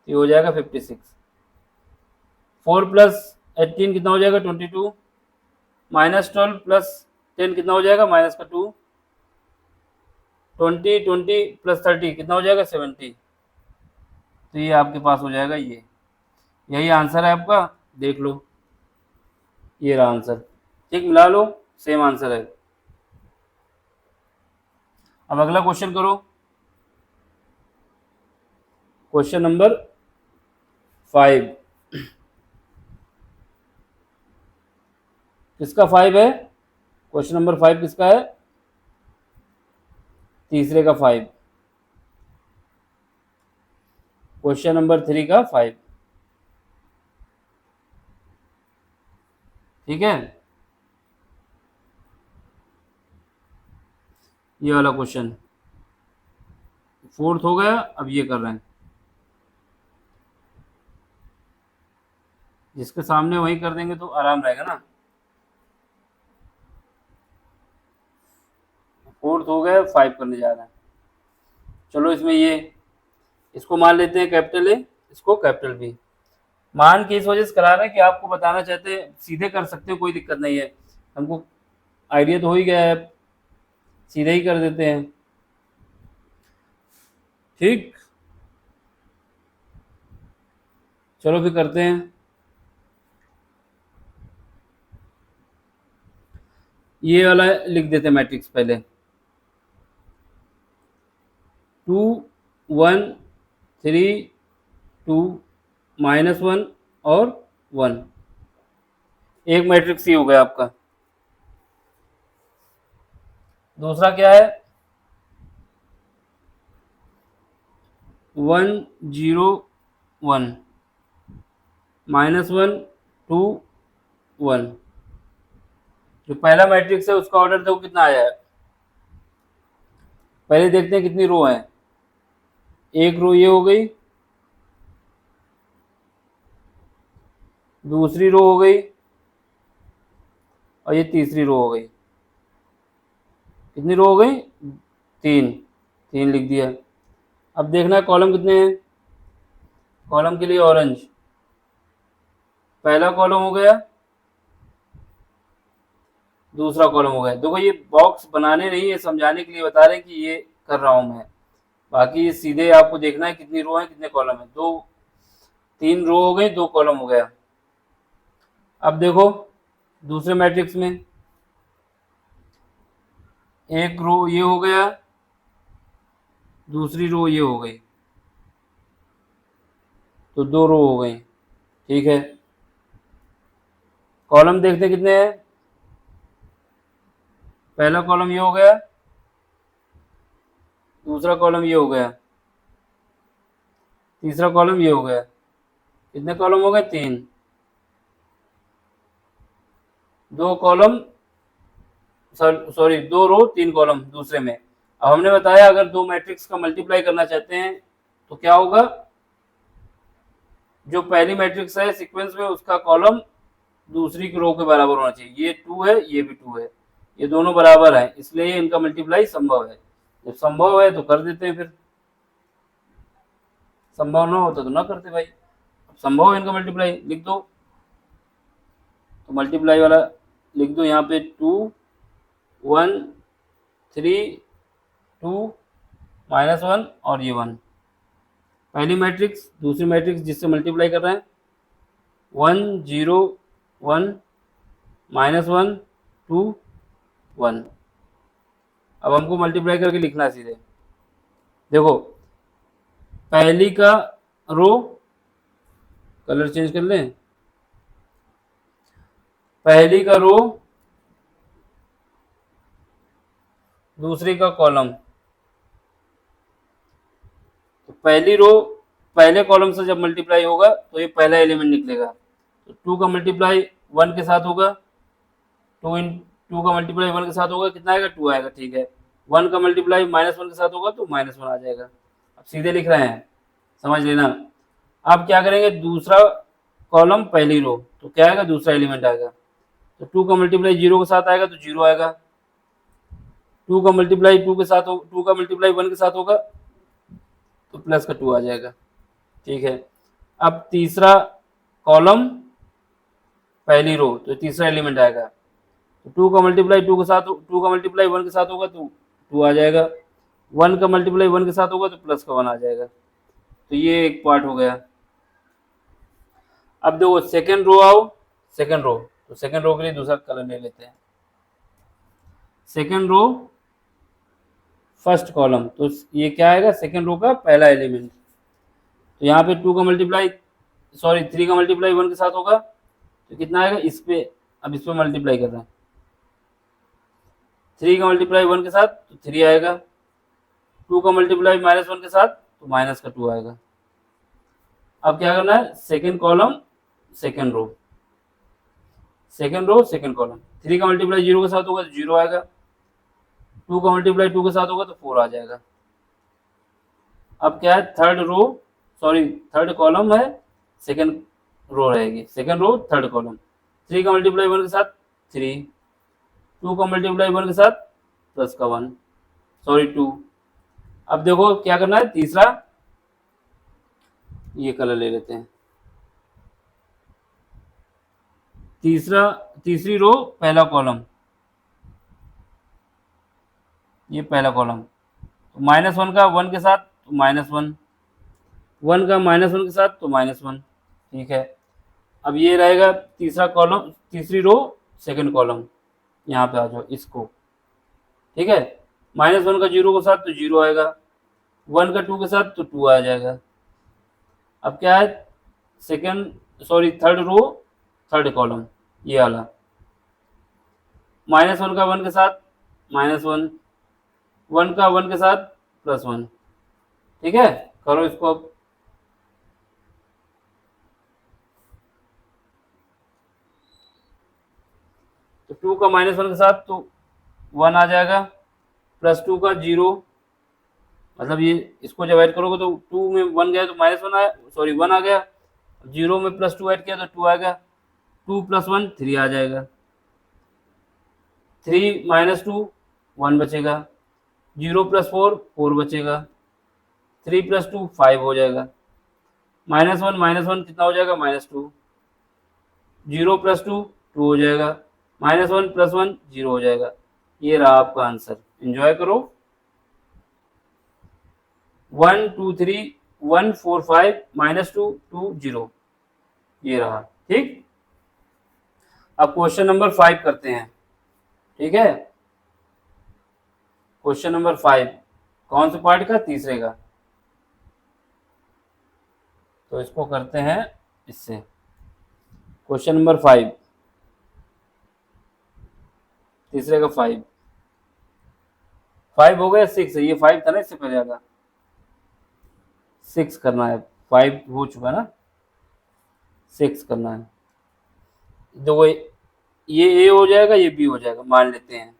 S1: ये हो जाएगा 56, 4 प्लस 18 कितना हो जाएगा, 22, माइनस 12 प्लस 10 कितना हो जाएगा, माइनस का 2, 20, 20 प्लस 30 कितना हो जाएगा, 70। तो ये आपके पास हो जाएगा, ये यही आंसर है आपका, देख लो ये रहा आंसर। ठीक, मिला लो, सेम आंसर है। अब अगला क्वेश्चन करो, क्वेश्चन नंबर 5। किसका 5 है, क्वेश्चन नंबर 5 किसका है, तीसरे का 5, क्वेश्चन नंबर 3 का 5। ठीक है, ये वाला क्वेश्चन 4th हो गया, अब ये कर रहे हैं, जिसके सामने वही कर देंगे तो आराम रहेगा ना। 4th हो गया, 5 करने जा रहे हैं। चलो इसमें ये, इसको मान लेते हैं कैपिटल ए, इसको कैपिटल बी। मान के इस वजह से करा रहे हैं कि आपको बताना चाहते हैं, सीधे कर सकते हो, कोई दिक्कत नहीं है, हमको आइडिया तो हो ही गया है, सीधे ही कर देते हैं। ठीक, चलो फिर करते हैं। ये वाला लिख देते हैं मैट्रिक्स पहले, 2 1 3 2 -1 और 1, एक मैट्रिक्स ये हो गया आपका। दूसरा क्या है, 1 0 1 -1 2 1। जो पहला मैट्रिक्स है उसका ऑर्डर देखो कितना आया है। पहले देखते हैं कितनी रो है। एक रो ये हो गई, दूसरी रो हो गई और ये तीसरी रो हो गई। कितनी रो हो गई, 3, 3 लिख दिया। अब देखना है कॉलम कितने हैं। कॉलम के लिए ऑरेंज, पहला कॉलम हो गया, दूसरा कॉलम हो गया। देखो ये बॉक्स बनाने नहीं है, समझाने के लिए बता रहे हैं कि ये कर रहा हूं मैं। बाकी सीधे आपको देखना है कितनी रो है कितने कॉलम है। 3 रो हो गई, 2 कॉलम हो गया। अब देखो दूसरे मैट्रिक्स में एक रो ये हो गया, दूसरी रो ये हो गई, तो 2 रो हो गई। ठीक है, कॉलम देखते कितने हैं। पहला कॉलम ये हो गया, दूसरा कॉलम ये हो गया, तीसरा कॉलम ये हो गया। कितने कॉलम हो गए, 3। 2 कॉलम, सॉरी 2 रो 3 कॉलम दूसरे में। अब हमने बताया अगर 2 मैट्रिक्स का मल्टीप्लाई करना चाहते हैं तो क्या होगा, जो पहली मैट्रिक्स है सीक्वेंस में उसका कॉलम दूसरी की रो के बराबर होना चाहिए। ये 2 है, ये भी 2 है, ये दोनों बराबर है, इसलिए इनका मल्टीप्लाई संभव है। जब संभव है तो कर देते हैं, फिर संभव ना होता तो ना करते भाई। अब संभव है इनका मल्टीप्लाई, लिख दो। तो मल्टीप्लाई वाला लिख दो यहाँ पे, 2 1 3 2 -1 और ये 1। पहली मैट्रिक्स, दूसरी मैट्रिक्स जिससे मल्टीप्लाई कर रहे हैं, 1 0 1 -1 2 1। अब हमको मल्टीप्लाई करके लिखना है सीधे। देखो पहली का रो, कलर चेंज कर लें, पहली का रो दूसरी का कॉलम। तो पहली रो पहले कॉलम से जब मल्टीप्लाई होगा तो ये पहला एलिमेंट निकलेगा। तो 2 का मल्टीप्लाई 1 के साथ होगा, 2 का मल्टीप्लाई 1 के साथ होगा, कितना आएगा, 2 आएगा। ठीक है, 1 का मल्टीप्लाई -1 के साथ होगा तो -1 आ जाएगा। अब सीधे लिख रहे हैं, समझ लेना। अब क्या करेंगे, दूसरा कॉलम पहली रो, तो क्या आएगा, दूसरा एलिमेंट आएगा। तो 2 का मल्टीप्लाई 0 के साथ आएगा तो 0 आएगा। 2 का मल्टीप्लाई 2 के साथ 2 का मल्टीप्लाई 1 के साथ होगा तो प्लस का 2 आ जाएगा। ठीक है, अब तीसरा कॉलम पहली रो, तो तीसरा एलिमेंट आएगा। तो 2 का मल्टीप्लाई 2 के साथ, 2 का मल्टीप्लाई 1 के साथ होगा तो 2 आ जाएगा। 1 का मल्टीप्लाई 1 के साथ होगा तो प्लस का 1 आ जाएगा। तो ये एक पार्ट हो गया। अब देखो सेकेंड रो आओ, सेकेंड रो, तो सेकेंड रो के लिए दूसरा कलर ले लेते हैं। सेकेंड रो फर्स्ट कॉलम, तो ये क्या आएगा, सेकेंड रो का पहला एलिमेंट। तो यहाँ पे 2 का मल्टीप्लाई, सॉरी 3 का मल्टीप्लाई 1 के साथ होगा तो कितना आएगा, इस पे, अब इस पे मल्टीप्लाई कर रहे हैं। 3 का मल्टीप्लाई 1 के साथ तो 3 आएगा, 2 का मल्टीप्लाई -1 के साथ तो माइनस का 2 आएगा। अब क्या करना है, second column second row, second row second column. 3 का मल्टीप्लाई 0 के साथ होगा तो 0 आएगा, 2 का मल्टीप्लाई 2 के साथ होगा तो 4 आ जाएगा। अब क्या है, third row, sorry third column है, सेकेंड रो रहेगी, सेकेंड रो थर्ड कॉलम। 3 का मल्टीप्लाई 1 के साथ 3, 2 का मल्टीप्लाई 1 के साथ प्लस का 1, सॉरी 2। अब देखो क्या करना है, तीसरा ये कलर ले लेते हैं। तीसरी रो पहला कॉलम, ये पहला कॉलम, तो -1 का 1 के साथ तो -1, 1 का -1 के साथ तो -1। ठीक है, अब ये रहेगा तीसरा कॉलम, तीसरी रो सेकंड कॉलम, यहाँ पे आ जाओ इसको, ठीक है। -1 का 0 के साथ तो 0 आएगा, 1 का 2 के साथ तो 2 आ जाएगा। अब क्या है, थर्ड रो थर्ड कॉलम ये वाला, -1 का 1 के साथ -1, 1 का 1 के साथ +1, ठीक है। करो इसको अब, तो 2 का -1 के साथ तो 1 आ जाएगा, +2 का 0, मतलब ये इसको जब ऐड करोगे तो 2 में 1 गया तो -1 आया, सॉरी 1 आ गया, 0 में +2 ऐड किया तो 2 आ गया, 2 + 1 3 आ जाएगा, 3 - 2 1 बचेगा, 0 + 4 4 बचेगा, 3 + 2 5 हो जाएगा, -1 कितना हो जाएगा -2, 0 + 2 2 हो जाएगा, -1 + 1 0 हो जाएगा। ये रहा आपका आंसर, एंजॉय करो। 1 2 3 1 4 5 -2 2 0, ये रहा, ठीक। अब क्वेश्चन नंबर 5 करते हैं, ठीक है। क्वेश्चन नंबर 5 कौन से पार्ट का, तीसरे का, तो इसको करते हैं इससे। क्वेश्चन नंबर 5, तीसरे का 5 हो गया, 6 है, ये 5 था ना इससे पहले वाला, 6 करना है, 5 हो चुका ना, 6 करना है। देखो ये ए हो जाएगा, ये बी हो जाएगा, मान लेते हैं।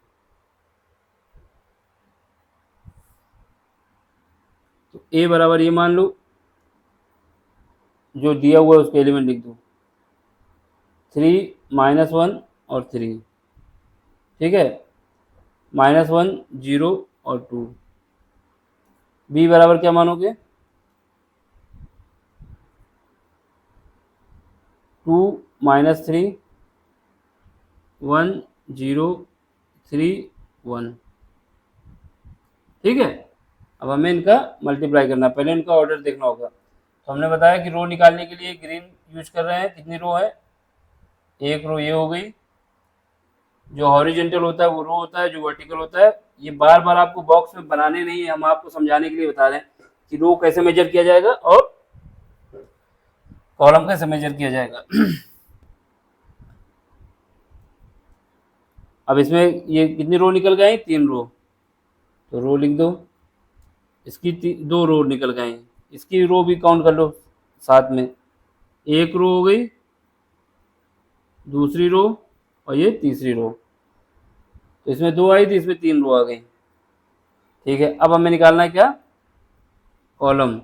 S1: तो ए बराबर ये मान लो, जो दिया हुआ है उसके एलिमेंट लिख दो, 3 -1 और 3, ठीक है, -1 0 और 2। बी बराबर क्या मानोगे, 2 -3 1 0 3 1, ठीक है। अब हमें इनका मल्टीप्लाई करना है, पहले इनका ऑर्डर देखना होगा। तो हमने बताया कि रो निकालने के लिए ग्रीन यूज कर रहे हैं, कितनी रो है, एक रो ये हो गई, जो हॉरिजेंटल होता है वो रो होता है, जो वर्टिकल होता है, ये बार बार आपको बॉक्स में बनाने नहीं है, हम आपको समझाने के लिए बता रहे हैं कि रो कैसे मेजर किया जाएगा और कॉलम कैसे मेजर किया जाएगा। अब इसमें ये कितनी रो निकल गई, 3 रो, तो रो लिख दो, इसकी 2 रो निकल गई, इसकी रो भी काउंट कर लो साथ में, एक रो हो गई, दूसरी रो और ये तीसरी रो, तो इसमें 2 आई थी, इसमें 3 रो आ गई, ठीक है। अब हमें निकालना है क्या, कॉलम।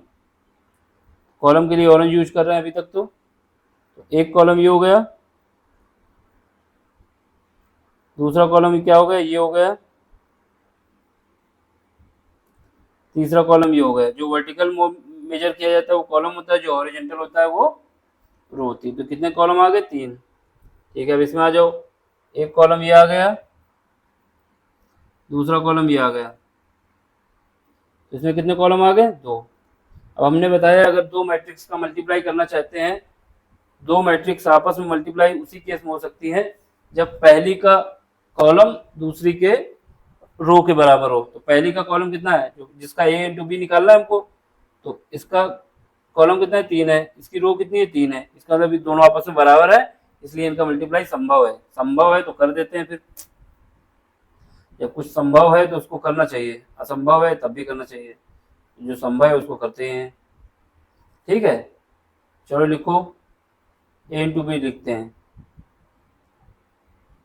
S1: कॉलम के लिए ऑरेंज यूज कर रहे हैं अभी तक, तो एक कॉलम ये हो गया, दूसरा कॉलम क्या हो गया, ये हो गया, तीसरा कॉलम ये हो गया। जो वर्टिकल मेजर किया जाता है वो कॉलम होता है, जो हॉरिजॉन्टल होता है वो रो होती है। तो कितने कॉलम आ गए, 3, ठीक है। अब इसमें आ जाओ, एक कॉलम ये आ गया, दूसरा कॉलम ये आ गया, तो इसमें कितने कॉलम आ गए, 2। अब हमने बताया अगर 2 मैट्रिक्स का मल्टीप्लाई करना चाहते हैं, 2 मैट्रिक्स आपस में मल्टीप्लाई उसी केस में हो सकती है जब पहली का कॉलम दूसरी के रो के बराबर हो। तो पहली का कॉलम कितना है, जो जिसका ए इंटू बी निकालना है हमको, तो इसका कॉलम कितना है, 3 है, इसकी रो कितनी है, 3 है, इसका मतलब दोनों आपस में बराबर है, इसलिए इनका मल्टीप्लाई संभव है। संभव है तो कर देते हैं, फिर जब कुछ संभव है तो उसको करना चाहिए, असंभव है तब भी करना चाहिए, जो संभव है उसको करते हैं, ठीक है। चलो लिखो, ए इंटू बी लिखते हैं।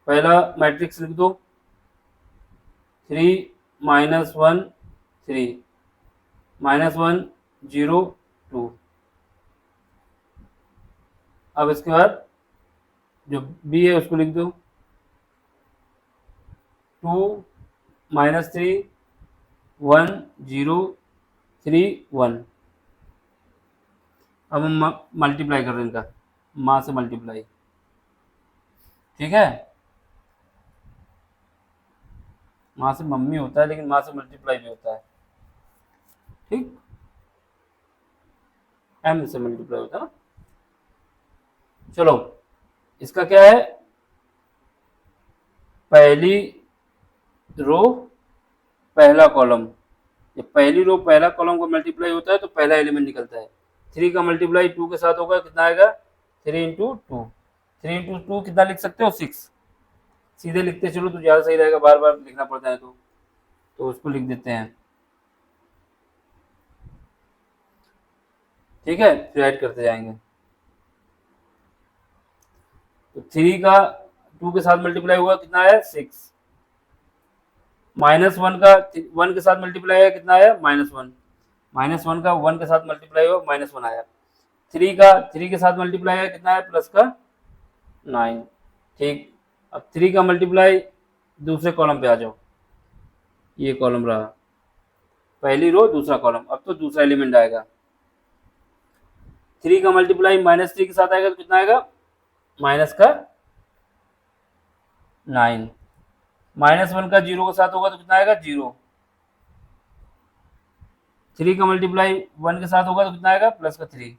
S1: पहला मैट्रिक्स लिख दो, 3 -1 3 -1 0 2। अब इसके बाद जो बी है उसको लिख दो, 2 -3 1 0 3 1। अब हम मल्टीप्लाई कर रहे हैं इनका, माँ से मल्टीप्लाई, ठीक है। माँ से मम्मी होता है, लेकिन माँ से मल्टीप्लाई भी होता है, ठीक, एम से मल्टीप्लाई होता है ना। चलो इसका क्या है, पहली रो पहला कॉलम, जब पहली रो पहला कॉलम को मल्टीप्लाई होता है तो पहला एलिमेंट निकलता है। 3 का मल्टीप्लाई 2 के साथ होगा, कितना आएगा 3 इंटू टू। 3 इंटू टू कितना लिख सकते हो 6, सीधे लिखते चलो तो ज़्यादा सही रहेगा, बार बार लिखना पड़ता है तो उसको लिख देते हैं। ठीक है, फिर ऐड करते जाएंगे। तो 3 का 2 के साथ मल्टीप्लाई हुआ, कितना आया 6। -1 का 1 के साथ मल्टीप्लाई आया, कितना आया -1। -1 का 1 के साथ मल्टीप्लाई हुआ, -1 आया। 3 का 3 के साथ मल्टीप्लाई आया, कितना आया प्लस का 9। ठीक, अब 3 का मल्टीप्लाई दूसरे कॉलम पे आ जाओ, ये कॉलम रहा, पहली रो दूसरा कॉलम, अब तो दूसरा एलिमेंट आएगा। 3 का मल्टीप्लाई -3 के साथ आएगा तो कितना आएगा माइनस का 9। -1 का 0 के साथ होगा तो कितना आएगा 0। 3 का मल्टीप्लाई 1 के साथ होगा तो कितना आएगा प्लस का 3।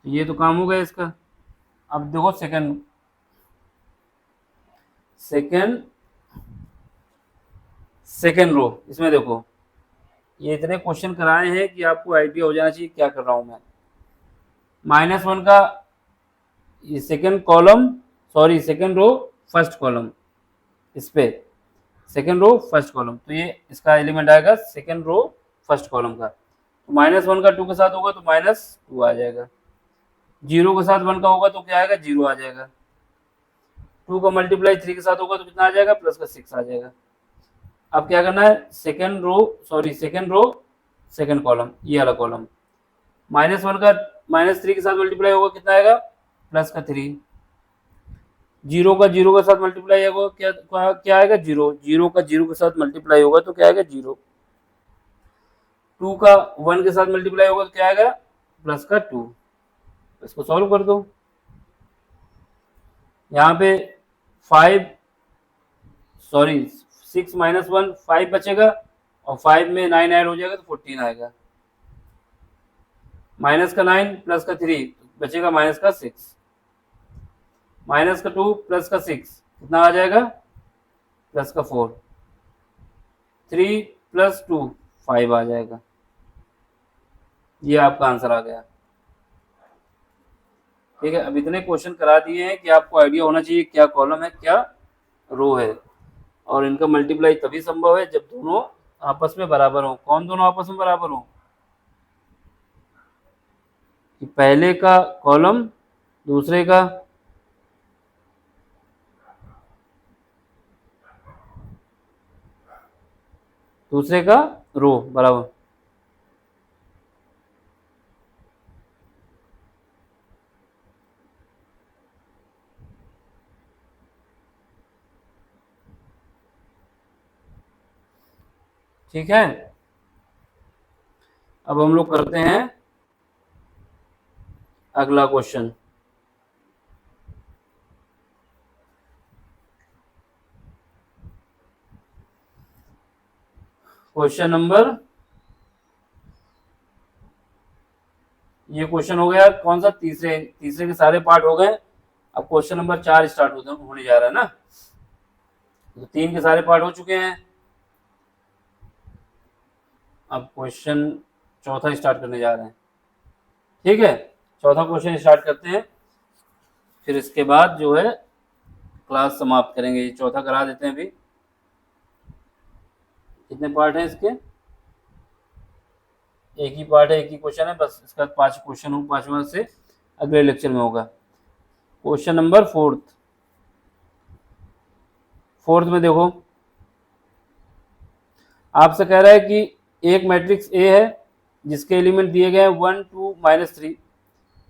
S1: ये तो काम हो गया इसका। अब देखो सेकंड रो, इसमें देखो ये इतने क्वेश्चन कराए हैं कि आपको आइडिया हो जाना चाहिए क्या कर रहा हूं मैं। -1 का ये सेकंड रो फर्स्ट कॉलम, इस पे सेकंड रो फर्स्ट कॉलम, तो ये इसका एलिमेंट आएगा सेकंड रो फर्स्ट कॉलम का। तो -1 का 2 के साथ होगा तो -2 आ जाएगा। 0 के साथ 1 का होगा तो क्या आएगा 0 आ जाएगा। 2 का मल्टीप्लाई 3 के साथ होगा तो कितना आ जाएगा प्लस का 6 आ जाएगा। अब क्या करना है सेकंड रो सेकंड कॉलम, ये वाला कॉलम। -1 का -3 के साथ मल्टीप्लाई होगा कितना आएगा प्लस का 3। 0 का 0 के साथ मल्टीप्लाई होगा क्या आएगा 0। 0 का 0 के साथ मल्टीप्लाई होगा तो क्या आएगा 0। 2 का 1 के साथ मल्टीप्लाई होगा तो क्या आएगा प्लस का 2। इसको सॉल्व कर दो। यहाँ पे 6 - 1 5 बचेगा और 5 में 9 ऐड हो जाएगा तो 14 आएगा। माइनस का 9 प्लस का 3 बचेगा माइनस का 6। माइनस का 2 प्लस का 6 कितना आ जाएगा प्लस का 4। 3 + 2 5 आ जाएगा। ये आपका आंसर आ गया। ठीक है, अब इतने क्वेश्चन करा दिए हैं कि आपको आइडिया होना चाहिए क्या कॉलम है क्या रो है, और इनका मल्टीप्लाई तभी संभव है जब दोनों आपस में बराबर हो। कौन दोनों आपस में बराबर हो कि पहले का कॉलम दूसरे का रो बराबर। ठीक है, अब हम लोग करते हैं अगला क्वेश्चन। क्वेश्चन नंबर, ये क्वेश्चन हो गया कौन सा तीसरे के सारे पार्ट हो गए। अब क्वेश्चन नंबर 4 स्टार्ट होने जा रहा है ना। तो 3 के सारे पार्ट हो चुके हैं। अब क्वेश्चन चौथा स्टार्ट करने जा रहे हैं। ठीक है, चौथा क्वेश्चन स्टार्ट करते हैं, फिर इसके बाद जो है क्लास समाप्त करेंगे। चौथा करा देते हैं। अभी कितने पार्ट हैं इसके, एक ही पार्ट है, एक ही क्वेश्चन है बस। इसका 5 क्वेश्चन हो, 5वां से अगले लेक्चर में होगा। क्वेश्चन नंबर फोर्थ में देखो आपसे कह रहा है कि एक मैट्रिक्स ए है जिसके एलिमेंट दिए गए हैं 1 2 -3।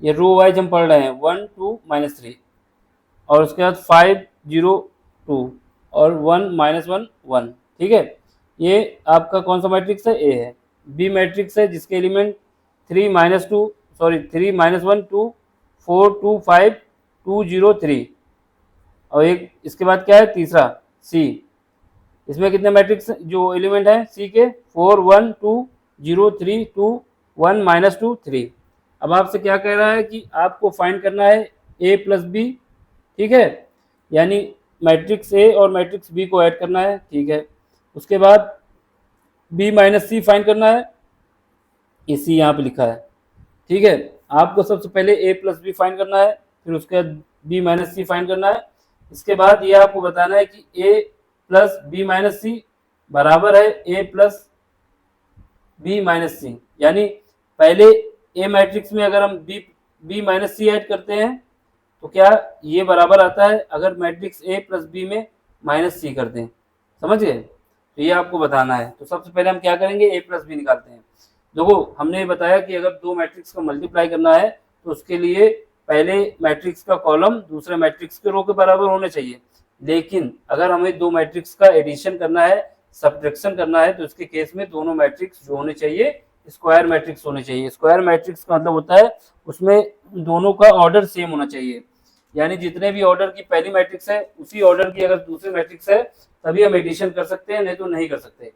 S1: ये रो वाइज हम पढ़ रहे हैं 1 2 -3, और उसके बाद 5 0 2 और 1 -1 1। ठीक है, ये आपका कौन सा मैट्रिक्स है ए है। बी मैट्रिक्स है जिसके एलिमेंट 3 -1 2 4 2 5 2 0 3, और एक इसके बाद क्या है तीसरा सी। इसमें कितने मैट्रिक्स जो एलिमेंट हैं सी के 4 1 2 0 3 2 1 -2 3। अब आपसे क्या कह रहा है कि आपको फाइंड करना है ए प्लस बी। ठीक है, यानी मैट्रिक्स ए और मैट्रिक्स बी को ऐड करना है, ठीक है। उसके बाद बी माइनस सी फाइंड करना है, ये सी यहाँ पे लिखा है, ठीक है। आपको सबसे पहले ए प्लस बी फाइंड करना है, फिर उसके बाद बी माइनस सी फाइंड करना है। इसके बाद ये आपको बताना है कि ए प्लस बी माइनस सी बराबर है ए प्लस बी माइनस सी, यानी पहले ए मैट्रिक्स में अगर हम बी माइनस सी ऐड करते हैं तो क्या ये बराबर आता है अगर मैट्रिक्स ए प्लस बी में माइनस सी करते हैं, समझ गए। तो ये आपको बताना है। तो सबसे पहले हम क्या करेंगे, ए प्लस बी निकालते हैं। देखो हमने बताया कि अगर दो मैट्रिक्स का मल्टीप्लाई करना है तो उसके लिए पहले मैट्रिक्स का कॉलम दूसरे मैट्रिक्स के रो के बराबर होने चाहिए, लेकिन अगर हमें दो मैट्रिक्स का एडिशन करना है, सब्ट्रैक्शन करना है, तो इसके केस में दोनों मैट्रिक्स जो होने चाहिए स्क्वायर मैट्रिक्स होने चाहिए। स्क्वायर मैट्रिक्स का मतलब होता है उसमें दोनों का ऑर्डर सेम होना चाहिए, यानी जितने भी ऑर्डर की पहली मैट्रिक्स है उसी ऑर्डर की अगर दूसरी मैट्रिक्स है तभी हम एडिशन कर सकते हैं, नहीं तो नहीं कर सकते।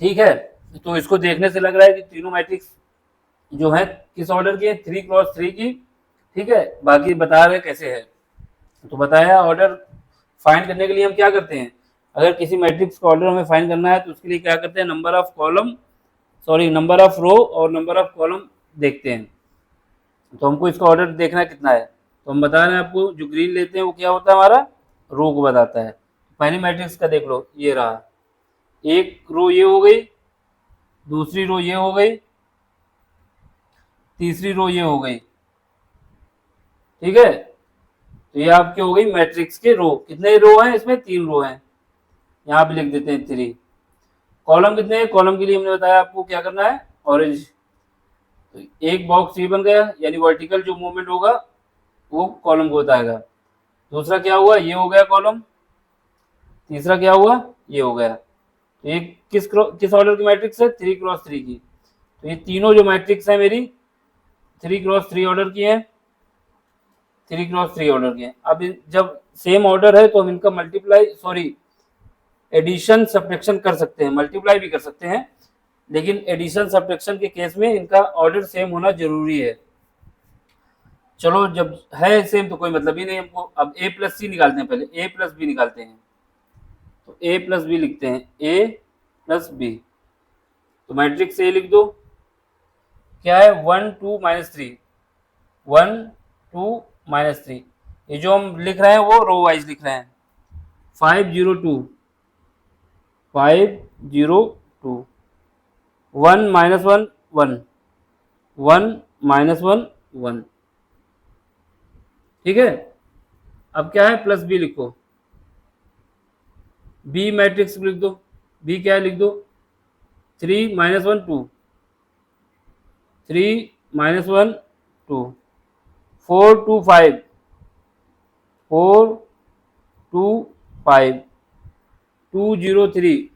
S1: ठीक है, तो इसको देखने से लग रहा है कि तीनों मैट्रिक्स जो है किस ऑर्डर की है, 3x3 की, ठीक है। बाकी बता रहे कैसे है, तो बताया ऑर्डर फाइंड करने के लिए हम क्या करते हैं, अगर किसी मैट्रिक्स का ऑर्डर हमें फाइंड करना है तो उसके लिए क्या करते हैं, नंबर ऑफ रो और नंबर ऑफ कॉलम देखते हैं। तो हमको इसका ऑर्डर देखना कितना है, तो हम बता रहे हैं आपको, जो ग्रीन लेते हैं वो क्या होता है हमारा, रो को बताता है। पहली मैट्रिक्स का देख लो, ये रहा, एक रो ये हो गई, दूसरी रो ये हो गई, तीसरी रो ये हो गई, ठीक है। तो ये आपके हो गई मैट्रिक्स के रो। कितने रो हैं इसमें, 3 रो हैं, यहाँ पे लिख देते हैं 3। कॉलम कितने हैं, कॉलम के लिए हमने बताया आपको क्या करना है, ऑरेंज। तो एक बॉक्स ये बन गया, यानी वर्टिकल जो मूवमेंट होगा वो कॉलम को बताएगा। दूसरा क्या हुआ, ये हो गया कॉलम। तीसरा क्या हुआ, ये हो गया। तो ये किस ऑर्डर की मैट्रिक्स है, 3x3 की। तो ये तीनों जो मैट्रिक्स है मेरी 3x3 ऑर्डर की है, 3x3 ऑर्डर की है। अब जब सेम ऑर्डर है तो हम इनका एडिशन सब्ट्रैक्शन कर सकते हैं, मल्टीप्लाई भी कर सकते हैं, लेकिन एडिशन सब्ट्रैक्शन के केस में इनका ऑर्डर सेम होना जरूरी है। चलो जब है सेम तो कोई मतलब ही नहीं हमको। अब ए प्लस सी निकालते हैं, पहले ए प्लस बी निकालते हैं। तो ए प्लस बी लिखते हैं, ए प्लस बी। तो मैट्रिक्स ए लिख दो, क्या है 1 2 -3, 1 2 -3। ये जो हम लिख रहे हैं वो रो वाइज लिख रहे हैं, 5 0 2 5 0 2, 1 -1 1 1 -1 1, ठीक है। अब क्या है, प्लस बी लिखो, बी मैट्रिक्स लिख दो, बी क्या है लिख दो, 3 -1 2 3 -1 2, 4 2 5 4 2 5 2 0 3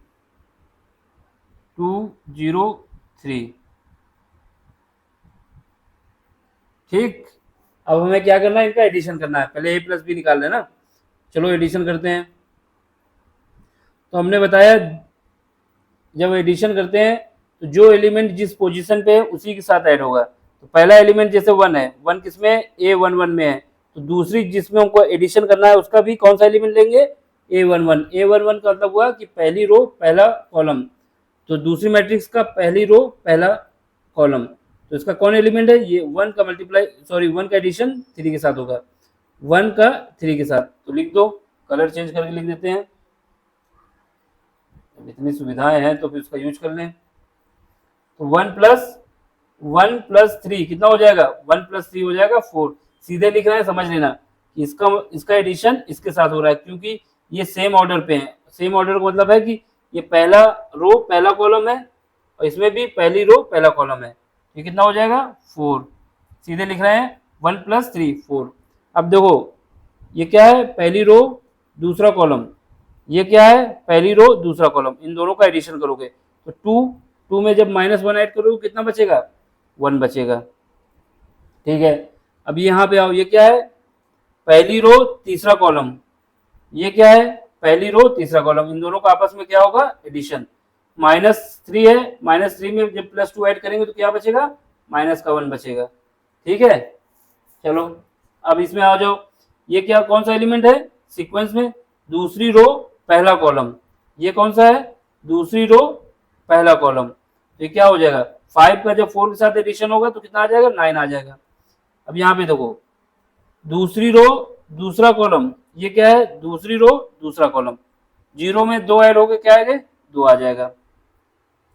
S1: 2 0 3, ठीक। अब हमें क्या करना है, इनका एडिशन करना है। पहले ए प्लस बी निकाल लेना, चलो एडिशन करते हैं। तो हमने बताया जब एडिशन करते हैं तो जो एलिमेंट जिस पोजीशन पे है उसी के साथ ऐड होगा। तो पहला एलिमेंट जैसे 1 है, 1 किसमें, A11 में है, तो दूसरी जिसमें हमको एडिशन करना है उसका भी कौन सा एलिमेंट लेंगे, A11। A11 का मतलब हुआ कि पहली रो पहला कॉलम, तो दूसरी मैट्रिक्स का पहली रो पहला कॉलम, तो इसका कौन एलिमेंट है, ये 1 का एडिशन 3 के साथ होगा, 1 का 3 के साथ। तो लिख दो, कलर चेंज करके लिख देते हैं, इतनी सुविधाएं हैं तो फिर उसका यूज कर लें। तो 1 + 3 कितना हो जाएगा, 1 + 3 हो जाएगा 4। सीधे लिख रहे हैं, समझ लेना कि इसका एडिशन इसके साथ हो रहा है, क्योंकि ये सेम ऑर्डर पे है। सेम ऑर्डर का मतलब है कि ये पहला रो पहला कॉलम है और इसमें भी पहली रो पहला कॉलम है। ये कितना हो जाएगा, 4। सीधे लिख रहे हैं 1 + 3 4। अब देखो ये क्या है, पहली रो दूसरा कॉलम, ये क्या है, पहली रो दूसरा कॉलम, इन दोनों का एडिशन करोगे तो 2 में जब -1 ऐड करोगे कितना बचेगा, 1 बचेगा, ठीक है। अब यहाँ पे आओ, ये क्या है, पहली रो तीसरा कॉलम, ये क्या है, पहली रो तीसरा कॉलम, इन दोनों का आपस में क्या होगा, एडिशन। -3 है, -3 में जब +2 ऐड करेंगे तो क्या बचेगा, -1 बचेगा, ठीक है, चलो अब इसमें आ जाओ। ये क्या कौन सा एलिमेंट है सीक्वेंस में? दूसरी रो पहला कॉलम। ये कौन सा है? दूसरी रो पहला कॉलम। तो ये क्या हो जाएगा? 5 का जब 4 के साथ एडिशन होगा तो कितना आ जाएगा? 9 आ जाएगा। अब यहाँ पे देखो, दूसरी रो दूसरा कॉलम, ये क्या है? दूसरी रो दूसरा कॉलम। 0 में 2 ऐड हो गए, क्या आएगा? 2 आ जाएगा।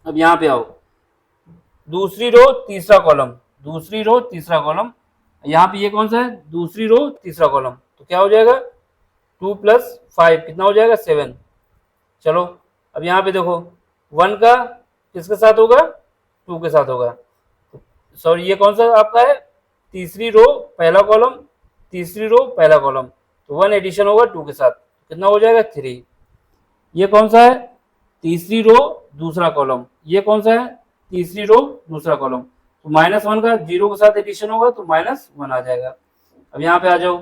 S1: अब यहाँ पे आओ, दूसरी रो तीसरा कॉलम, दूसरी रो तीसरा कॉलम। यहाँ पे ये कौन सा है? दूसरी रो तीसरा कॉलम। तो क्या हो जाएगा? 2 + 5 कितना हो जाएगा? 7। चलो अब यहाँ पे देखो, 1 का किसके साथ होगा? 2 के साथ होगा। सॉरी, ये कौन सा आपका है? तीसरी रो पहला कॉलम, तीसरी रो पहला कॉलम। तो 1 एडिशन होगा 2 के साथ, कितना हो जाएगा? 3। ये कौन सा है? तीसरी रो दूसरा कॉलम। ये कौन सा है? तीसरी रो दूसरा कॉलम। तो -1 का 0 के साथ एडिशन होगा तो -1 आ जाएगा। अब यहाँ पे आ जाओ,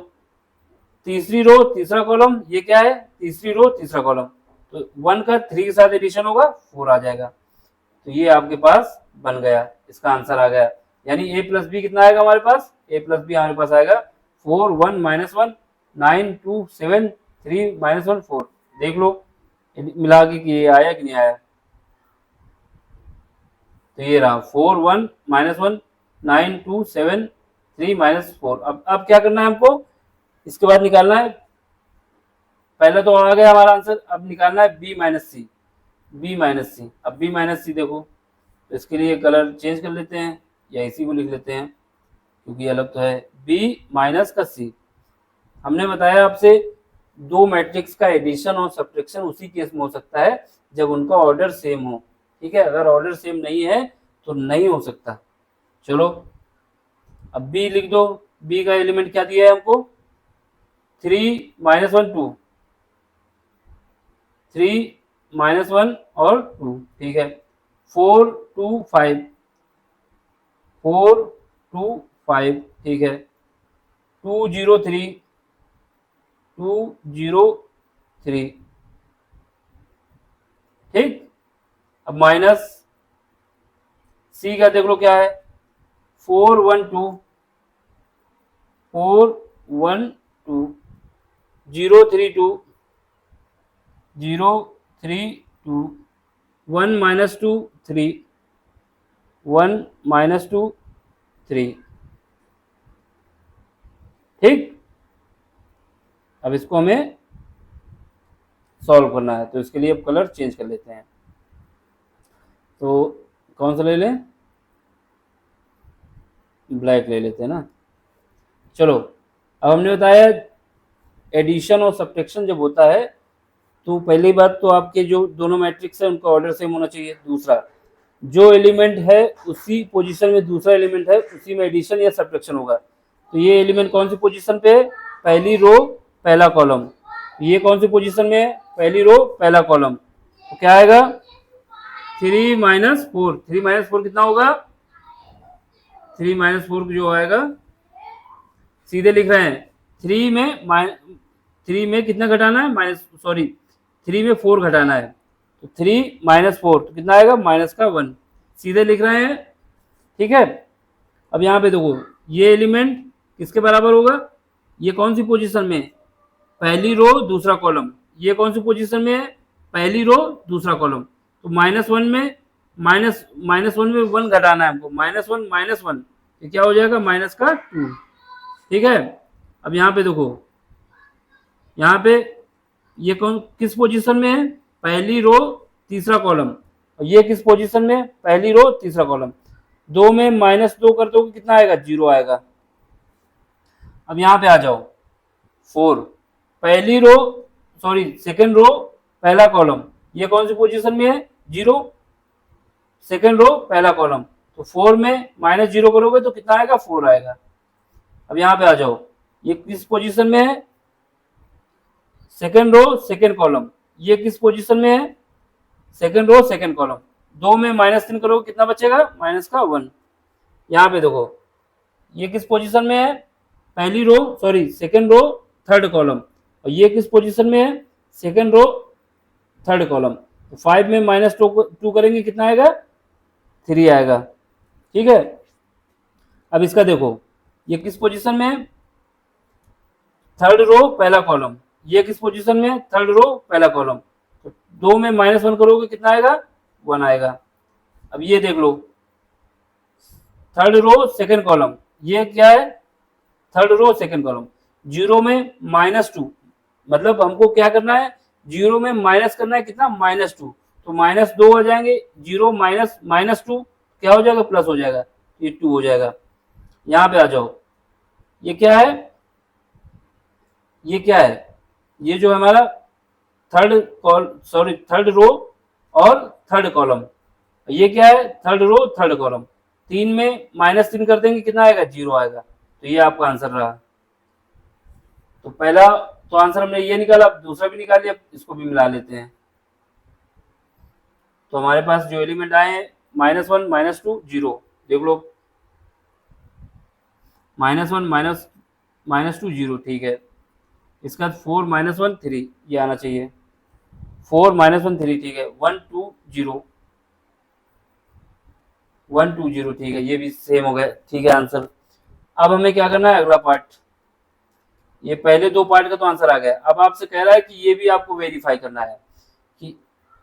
S1: तीसरी रो तीसरा कॉलम, ये क्या है? तीसरी रो तीसरा कॉलम। तो 1 का 3 के साथ एडिशन होगा, 4 आ जाएगा। तो ये आपके पास बन गया, इसका आंसर आ गया। यानी a + b कितना आएगा हमारे पास? a + b हमारे पास आएगा 4 1 -1 9 2 7 3 -1 4। देख लो मिला के कि ये आया कि नहीं आया। तो ये रहा 4 1 -1 9 2 7 3 -4। अब क्या करना है हमको? इसके बाद निकालना है, पहले तो आ गया हमारा आंसर, अब निकालना है b - c। b - c, अब b - c देखो, तो इसके लिए कलर चेंज कर लेते हैं या इसी को लिख लेते हैं क्योंकि अलग तो है। b माइनस का c, हमने बताया आपसे दो मैट्रिक्स का एडिशन और सब्ट्रैक्शन उसी केस में हो सकता है जब उनका ऑर्डर सेम हो। ठीक है, अगर ऑर्डर सेम नहीं है तो नहीं हो सकता। चलो अब b लिख दो। b का एलिमेंट क्या दिया है हमको? 3 -1 2, 3 -1 और 2। ठीक है, 4 2 5, 4 2 5। ठीक है, 2 0 3, 2 0 3। ठीक, अब माइनस सी का देख लो क्या है? 4 1 2, 4 1 2, 0 3 2, 0 3 2, 1 -2 3, 1 -2 3। ठीक, अब इसको हमें सॉल्व करना है तो इसके लिए अब कलर चेंज कर लेते हैं। तो कौन सा ले लें? ब्लैक ले लेते हैं ना। चलो अब हमने बताया एडिशन और सब्ट्रैक्शन जब होता है तो पहली बात तो आपके जो दोनों मैट्रिक्स है उनका ऑर्डर सेम होना चाहिए। दूसरा, जो एलिमेंट है उसी पोजीशन में दूसरा एलिमेंट है, उसी में एडिशन या सब्ट्रैक्शन होगा। तो ये एलिमेंट कौन सी पोजीशन पे है? पहली रो पहला कॉलम। ये कौन सी पोजीशन में है? पहली रो पहला कॉलम। तो क्या आएगा? 3 - 4। 3 - 4 कितना होगा? 3 - 4 जो आएगा, सीधे लिख रहे हैं 3 में कितना घटाना है? माइनस, सॉरी 3 में 4 घटाना है। तो 3 - 4 तो कितना आएगा? -1। सीधे लिख रहे हैं। ठीक है, अब यहाँ पे देखो, ये एलिमेंट किसके बराबर होगा? ये कौन सी पोजीशन में? पहली रो दूसरा कॉलम। ये कौन सी पोजीशन में है? पहली रो दूसरा कॉलम। तो -1 में -1 में 1 घटाना है हमको। -1 -1 तो क्या हो जाएगा? -2। ठीक है, अब यहाँ पे देखो, यहाँ पे ये कौन किस पोजीशन में है? पहली रो तीसरा कॉलम। और ये किस पोजीशन में? पहली रो तीसरा कॉलम। 2 में -2 कर दो कितना आएगा? 0 आएगा। अब यहाँ पे आ जाओ, 4 पहली रो, सॉरी सेकेंड रो पहला कॉलम। ये कौन सी पोजीशन में है? 0, सेकेंड रो पहला कॉलम। तो 4 में -0 करोगे तो कितना आएगा? 4 आएगा। अब यहाँ पे आ जाओ, ये किस पोजीशन में है? Second row second column. ये किस पोजीशन में है? Second row second column. 2 में -3 करोगे कितना बचेगा? -1। यहाँ पे देखो, ये किस पोजीशन में है? पहली row, sorry second row third column. और ये किस पोजीशन में है? Second row third column. तो 5 में -2 करेंगे कितना आएगा? 3 आएगा। ठीक है, अब इसका देखो, ये किस पोजीशन में है? थर्ड रो पहला कॉलम। ये किस पोजीशन में है? थर्ड रो पहला कॉलम। तो 2 में -1 करोगे कितना आएगा? 1 आएगा। अब ये देख लो, थर्ड रो सेकंड कॉलम, ये क्या है? Third row second column. 0 में -2, मतलब हमको क्या करना है? 0 में माइनस करना है कितना? -2। तो -2 आ जाएंगे, 0 माइनस -2 क्या हो जाएगा? प्लस हो जाएगा, ये 2 हो जाएगा। यहाँ पे आ जाओ, ये क्या है? ये क्या है? ये जो हमारा थर्ड रो और थर्ड कॉलम, ये क्या है? Third row third column. 3 में -3 कर देंगे कितना आएगा? 0 आएगा। तो ये आपका आंसर रहा। तो पहला तो आंसर हमने ये निकाला, अब दूसरा भी निकाल लिया, इसको भी मिला लेते हैं। तो हमारे पास जो एलिमेंट आए हैं -1 -2 0, देख लो, -1 -2 0, ठीक है। इसका 4 -1 3, ये आना चाहिए। 4 -1 3, ठीक है। 1 2 0, 1 2 0, ठीक है, ये भी सेम हो गया, ठीक है आंसर। अब हमें क्या करना है? अगला पार्ट। ये पहले दो पार्ट का तो आंसर आ गया। अब आपसे कह रहा है कि ये भी आपको वेरीफाई करना है कि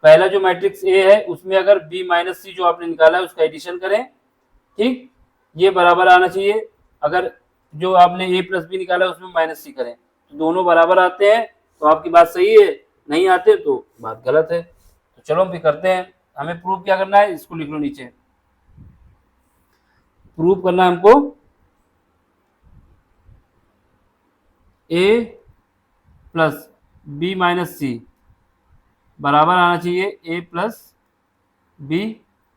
S1: पहला जो मैट्रिक्स ए है उसमें अगर बी माइनस सी जो आपने निकाला है उसका एडिशन करें, ठीक, ये बराबर आना चाहिए। अगर जो आपने ए प्लस बी निकाला है उसमें माइनस सी करें तो दोनों बराबर आते हैं, तो आपकी बात सही है। नहीं आते तो बात गलत है। तो चलो हम भी करते हैं। हमें प्रूव क्या करना है? इसको लिख लो नीचे। प्रूव करना है हमको ए प्लस बी माइनस सी बराबर आना चाहिए ए प्लस बी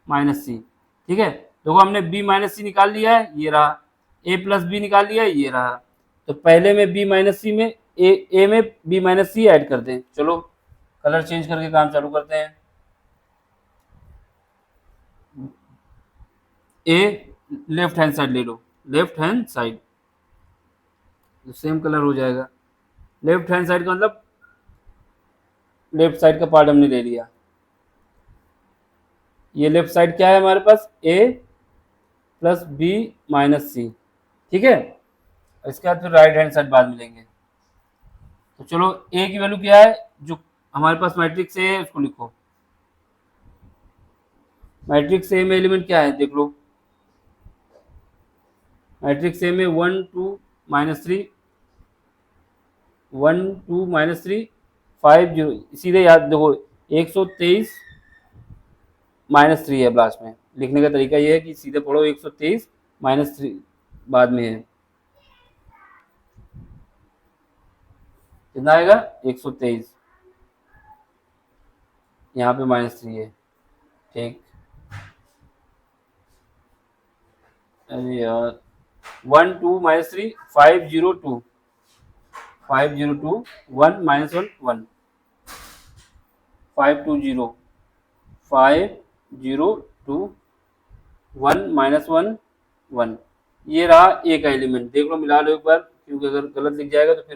S1: माइनस सी, ठीक है। देखो हमने बी माइनस सी निकाल लिया है, ये रहा। ए प्लस बी निकाल लिया है, ये रहा। तो पहले में बी माइनस सी में ए में बी माइनस सी ऐड कर दें। चलो कलर चेंज करके काम चालू करते हैं। ए लेफ्ट हैंड साइड ले लो, left hand side, same colour हो जाएगा। लेफ्ट हैंड साइड का मतलब लेफ्ट साइड का पार्ट हमने ले लिया। ये लेफ्ट साइड क्या है हमारे पास? ए प्लस बी माइनस सी, ठीक है। इसके बाद फिर राइट हैंड साइड बाद में लेंगे। तो चलो ए की वैल्यू क्या है? जो हमारे पास मैट्रिक्स ए है उसको लिखो। मैट्रिक्स ए में एलिमेंट क्या है देख लो। मैट्रिक्स ए में 1 2 -3, 1 2 -3 5 0, सीधे याद देखो 123 -3 है लास्ट में। लिखने का तरीका ये है कि सीधे पढ़ो 123 -3 बाद में है, कितना आएगा? 123, यहाँ पे -3 है, ठीक। अरे यार 1 2 -3 5 0 2 5 0 2 1 -1 1 5 2 0 5 0 2 1 -1 1, ये रहा ए का एलिमेंट। देख लो मिला लो एक बार, क्योंकि अगर गलत लिख जाएगा तो फिर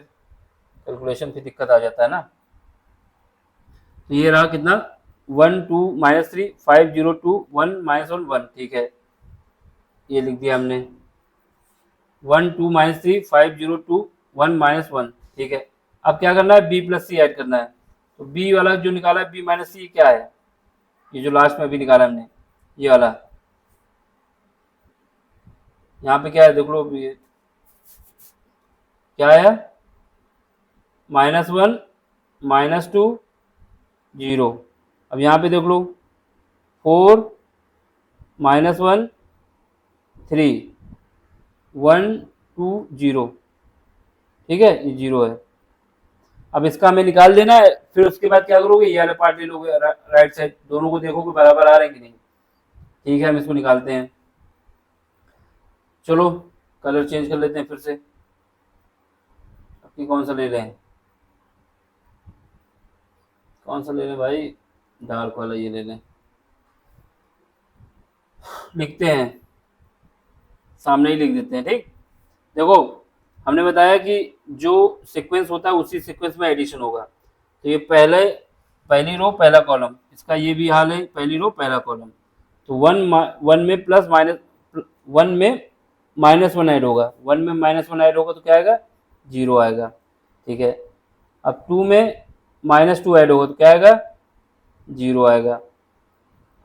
S1: कैलकुलेशन फिर दिक्कत आ जाता है ना। तो ये रहा कितना? 1 2 -3 5 0 2 1 -1 1, ठीक है, ये लिख दिया हमने। 1 2 -3 5 0 2 1 -1, ठीक है। अब क्या करना है? बी प्लस सी ऐड करना है। तो बी वाला जो निकाला है बी माइनस सी क्या है? ये जो लास्ट में अभी निकाला हमने, ये वाला। यहाँ पे क्या है देख लो, ये क्या है? -1 -2 0। अब यहाँ पे देख लो 4 -1 3 1 2 0, ठीक है, ये 0 है। अब इसका हमें निकाल देना है। फिर उसके बाद क्या करोगे? ये वाला पार्ट ले लोगे, राइट साइड, दोनों को देखोगे बराबर आ रहे हैं कि नहीं, ठीक है। हम इसको निकालते हैं। चलो कलर चेंज कर लेते हैं फिर से। अपनी कौन सा ले रहे हैं? कौन सा ले रहे हैं भाई? डार्क वाला ये ले लें। लिखते हैं, सामने ही लिख देते हैं, ठीक। देखो हमने बताया कि जो सीक्वेंस होता है उसी सीक्वेंस में एडिशन होगा। तो ये पहली रो पहला कॉलम, इसका ये भी हाल है, पहली रो पहला कॉलम। तो 1 1 में प्लस माइनस 1 में -1 ऐड होगा, 1 में -1 ऐड होगा तो क्या आएगा, 0 आएगा, ठीक है। अब 2 में -2 ऐड होगा तो क्या आएगा, 0 आएगा।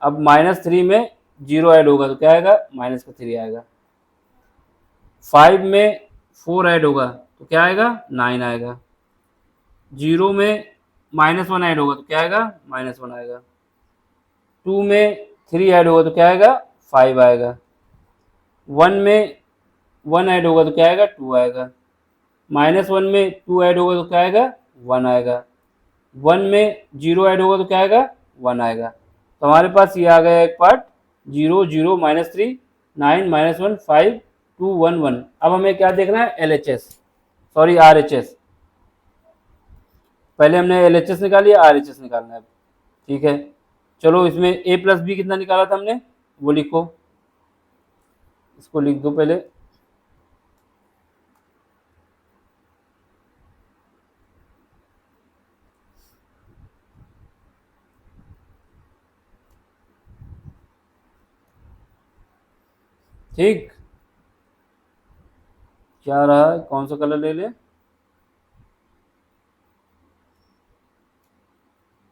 S1: अब -3 में 0 ऐड होगा तो क्या आएगा, -3 आएगा। 5 में 4 ऐड होगा तो क्या आएगा, 9 आएगा। 0 में -1 ऐड होगा तो क्या आएगा, -1 आएगा। 2 में 3 ऐड होगा तो क्या आएगा, 5 आएगा। 1 में 1 ऐड होगा तो क्या आएगा, 2 आएगा। -1 में 2 ऐड होगा तो क्या आएगा, 1 आएगा। 1 में 0 ऐड होगा तो क्या आएगा, 1 आएगा। तो हमारे पास ये आ गया एक पार्ट, 0 0 -3 9 -1 5 2 1 1। अब हमें क्या देखना है, LHS, सॉरी RHS। पहले हमने LHS निकाली, RHS निकालना है, ठीक है। चलो इसमें A+B कितना निकाला था हमने, वो लिखो, इसको लिख दो पहले। ठीक, क्या रहा है, कौन सा कलर ले ले,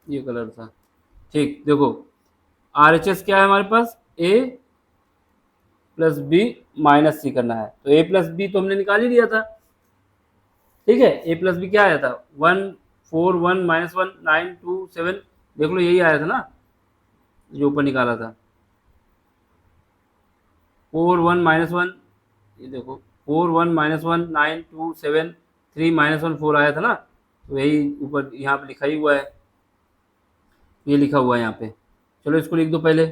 S1: ये कलर था, ठीक। देखो RHS क्या है हमारे पास, A+B -C करना है, तो A+B तो हमने निकाल ही दिया था, ठीक है। A+B क्या आया था, 1 4 1 -1 9 2 7, देख लो यही आया था ना जो ऊपर निकाला था, 4 1 -1, ये देखो 4 1 -1 9 2 7 3 -1 4 आया था ना, तो यही ऊपर यहाँ पे लिखा ही हुआ है, ये लिखा हुआ है यहाँ पे। चलो इसको लिख दो पहले,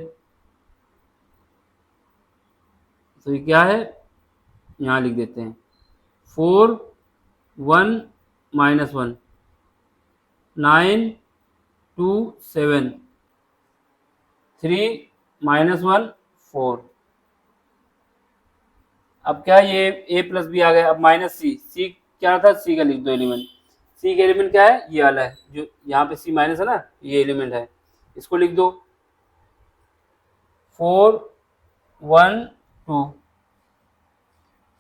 S1: तो ये क्या है, यहाँ लिख देते हैं 4 1 -1 9 2 7 3 -1 4। अब क्या, ये A+B आ गया। अब -C, C क्या था, C का लिख दो एलिमेंट। C का एलिमेंट क्या है, ये वाला है, जो यहाँ पे C- है ना, ये एलिमेंट है, इसको लिख दो 4 1 2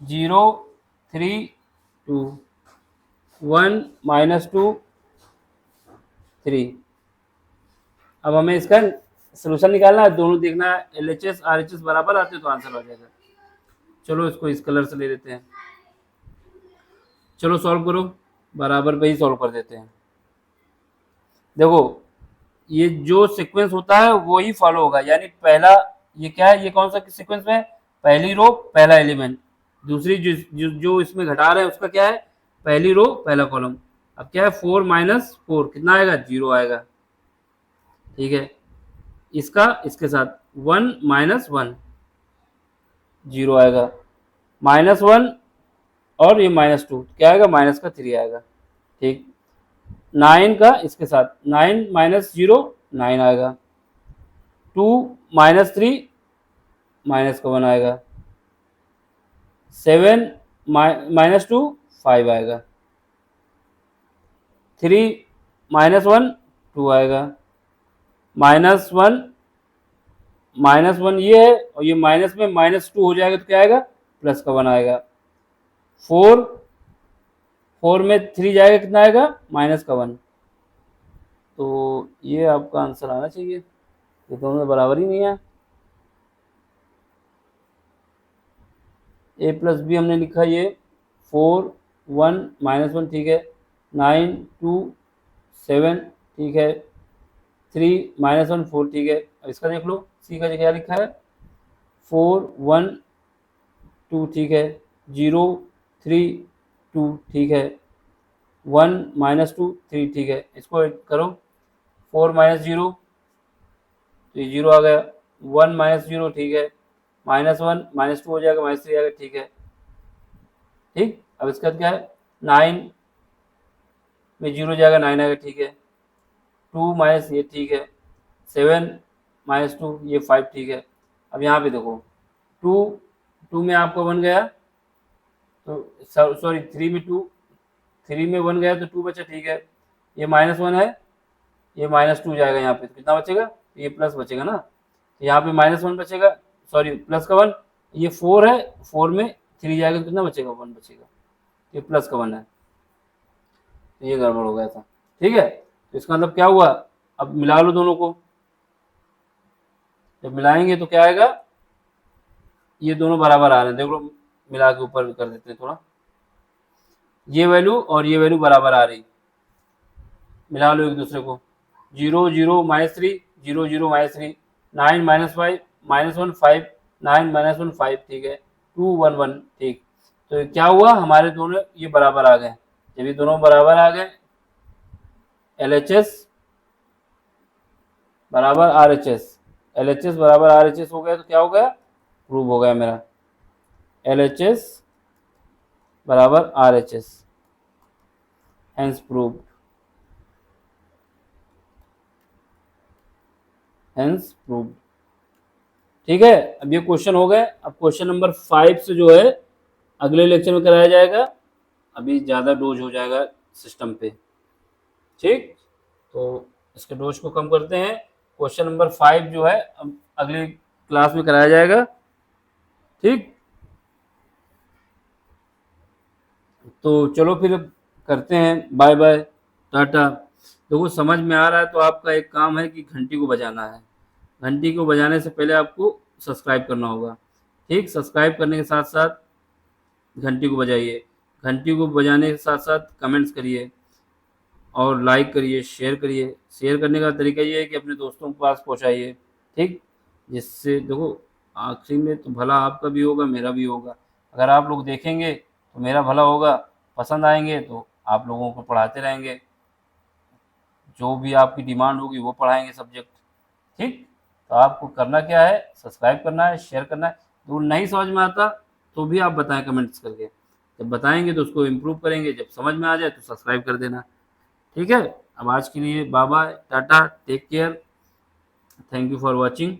S1: 0 3 2 1 -2 3। अब हमें इसका सोल्यूशन निकालना है, दोनों देखना है, LHS RHS बराबर आते तो आंसर आ जाएगा। चलो इसको इस कलर से ले लेते हैं, चलो सॉल्व करो, बराबर पे ही सॉल्व कर देते हैं। देखो ये जो सीक्वेंस होता है वो ही फॉलो होगा, यानी पहला, ये क्या है, ये कौन सा सीक्वेंस में, पहली रो पहला एलिमेंट, दूसरी जो इसमें घटा रहे हैं उसका क्या है, पहली रो पहला कॉलम। अब क्या है, 4 -4 कितना आएगा, 0 आएगा, ठीक है। इसका इसके साथ 1 -1 0 आएगा, -1 और ये -2 क्या आएगा, -3 आएगा, ठीक। 9 का इसके साथ 9 -0 9 आएगा, 2 -3 -1 आएगा, 7 -2 5 आएगा, 3 -1 2 आएगा, -1 -1 ये है, और ये माइनस में -2 हो जाएगा तो क्या आएगा, +1 आएगा। 4 में 3 जाएगा कितना आएगा, -1। तो ये आपका आंसर आना चाहिए, ये दोनों में बराबर ही नहीं है। A+B हमने लिखा ये 4 1 -1, ठीक है, 9 2 7, ठीक है, 3 -1 4, ठीक है। अब इसका देख लो, C का क्या लिखा है, 4 1 2, ठीक है, 0 3 2, ठीक है, 1 -2 3, ठीक है। इसको करो 4 -0 तो ये 0 आ गया, 1 -0, ठीक है, -1 -2 हो जाएगा, -3 आएगा, ठीक है, ठीक। अब इसका क्या है, 9 में 0 जाएगा, 9 आएगा, ठीक है, 2 माइनस ये, ठीक है, 7 -2 ये 5, ठीक है। अब यहाँ पे देखो 2 में आपका 1 गया, तो सॉरी 3 में 2, 3 में 1 गया तो 2 बचा, ठीक है। ये -1 है, ये -2 जाएगा यहाँ पे, तो कितना बचेगा, ये प्लस बचेगा ना, तो यहाँ पे -1 बचेगा, सॉरी प्लस का 1, ये 4 है, 4 में 3 जाएगा तो कितना बचेगा, 1 बचेगा, ये प्लस का 1 है, तो ये गड़बड़ हो गया था। ठीक है, तो इसका मतलब क्या हुआ, अब मिला लो दोनों को, जब मिलाएंगे तो क्या आएगा, ये दोनों बराबर आ रहे हैं, देख लो मिला के ऊपर कर देते हैं थोड़ा, ये वैल्यू और ये वैल्यू बराबर आ रही, मिला लो एक दूसरे को, 0 0 -3 0 0 -3 9 -5 -1 5 9 -1 5, ठीक है, 2 1 1, ठीक। तो क्या हुआ, हमारे दोनों ये बराबर आ गए, जब ये दोनों बराबर आ गए, LHS बराबर RHS, LHS बराबर RHS हो गया, तो क्या हो गया, प्रूव हो गया मेरा, LHS बराबर RHS, hence proved, hence proved. ठीक है, अब ये क्वेश्चन हो गए, अब क्वेश्चन नंबर 5 से जो है अगले लेक्चर में कराया जाएगा, अभी ज़्यादा डोज हो जाएगा सिस्टम पे। ठीक, तो इसके डोज को कम करते हैं, क्वेश्चन नंबर 5 जो है अब अगली क्लास में कराया जाएगा। ठीक, तो चलो फिर करते हैं, बाय बाय, टाटा। देखो समझ में आ रहा है तो आपका एक काम है कि घंटी को बजाना है, घंटी को बजाने से पहले आपको सब्सक्राइब करना होगा। ठीक, सब्सक्राइब करने के साथ साथ घंटी को बजाइए, घंटी को बजाने के साथ साथ कमेंट्स करिए और लाइक करिए, शेयर करिए। शेयर करने का तरीका ये है कि अपने दोस्तों के पास पहुंचाइए, ठीक, जिससे देखो आखिरी में तो भला आपका भी होगा, मेरा भी होगा। अगर आप लोग देखेंगे तो मेरा भला होगा, पसंद आएंगे तो आप लोगों को पढ़ाते रहेंगे, जो भी आपकी डिमांड होगी वो पढ़ाएंगे सब्जेक्ट। ठीक, तो आपको करना क्या है, सब्सक्राइब करना है, शेयर करना है। तो नहीं समझ में आता तो भी आप बताएं कमेंट्स करके, जब बताएंगे तो उसको इम्प्रूव करेंगे, जब समझ में आ जाए तो सब्सक्राइब कर देना। ठीक है, अब आज के लिए bye bye, tata, take care, thank you for watching.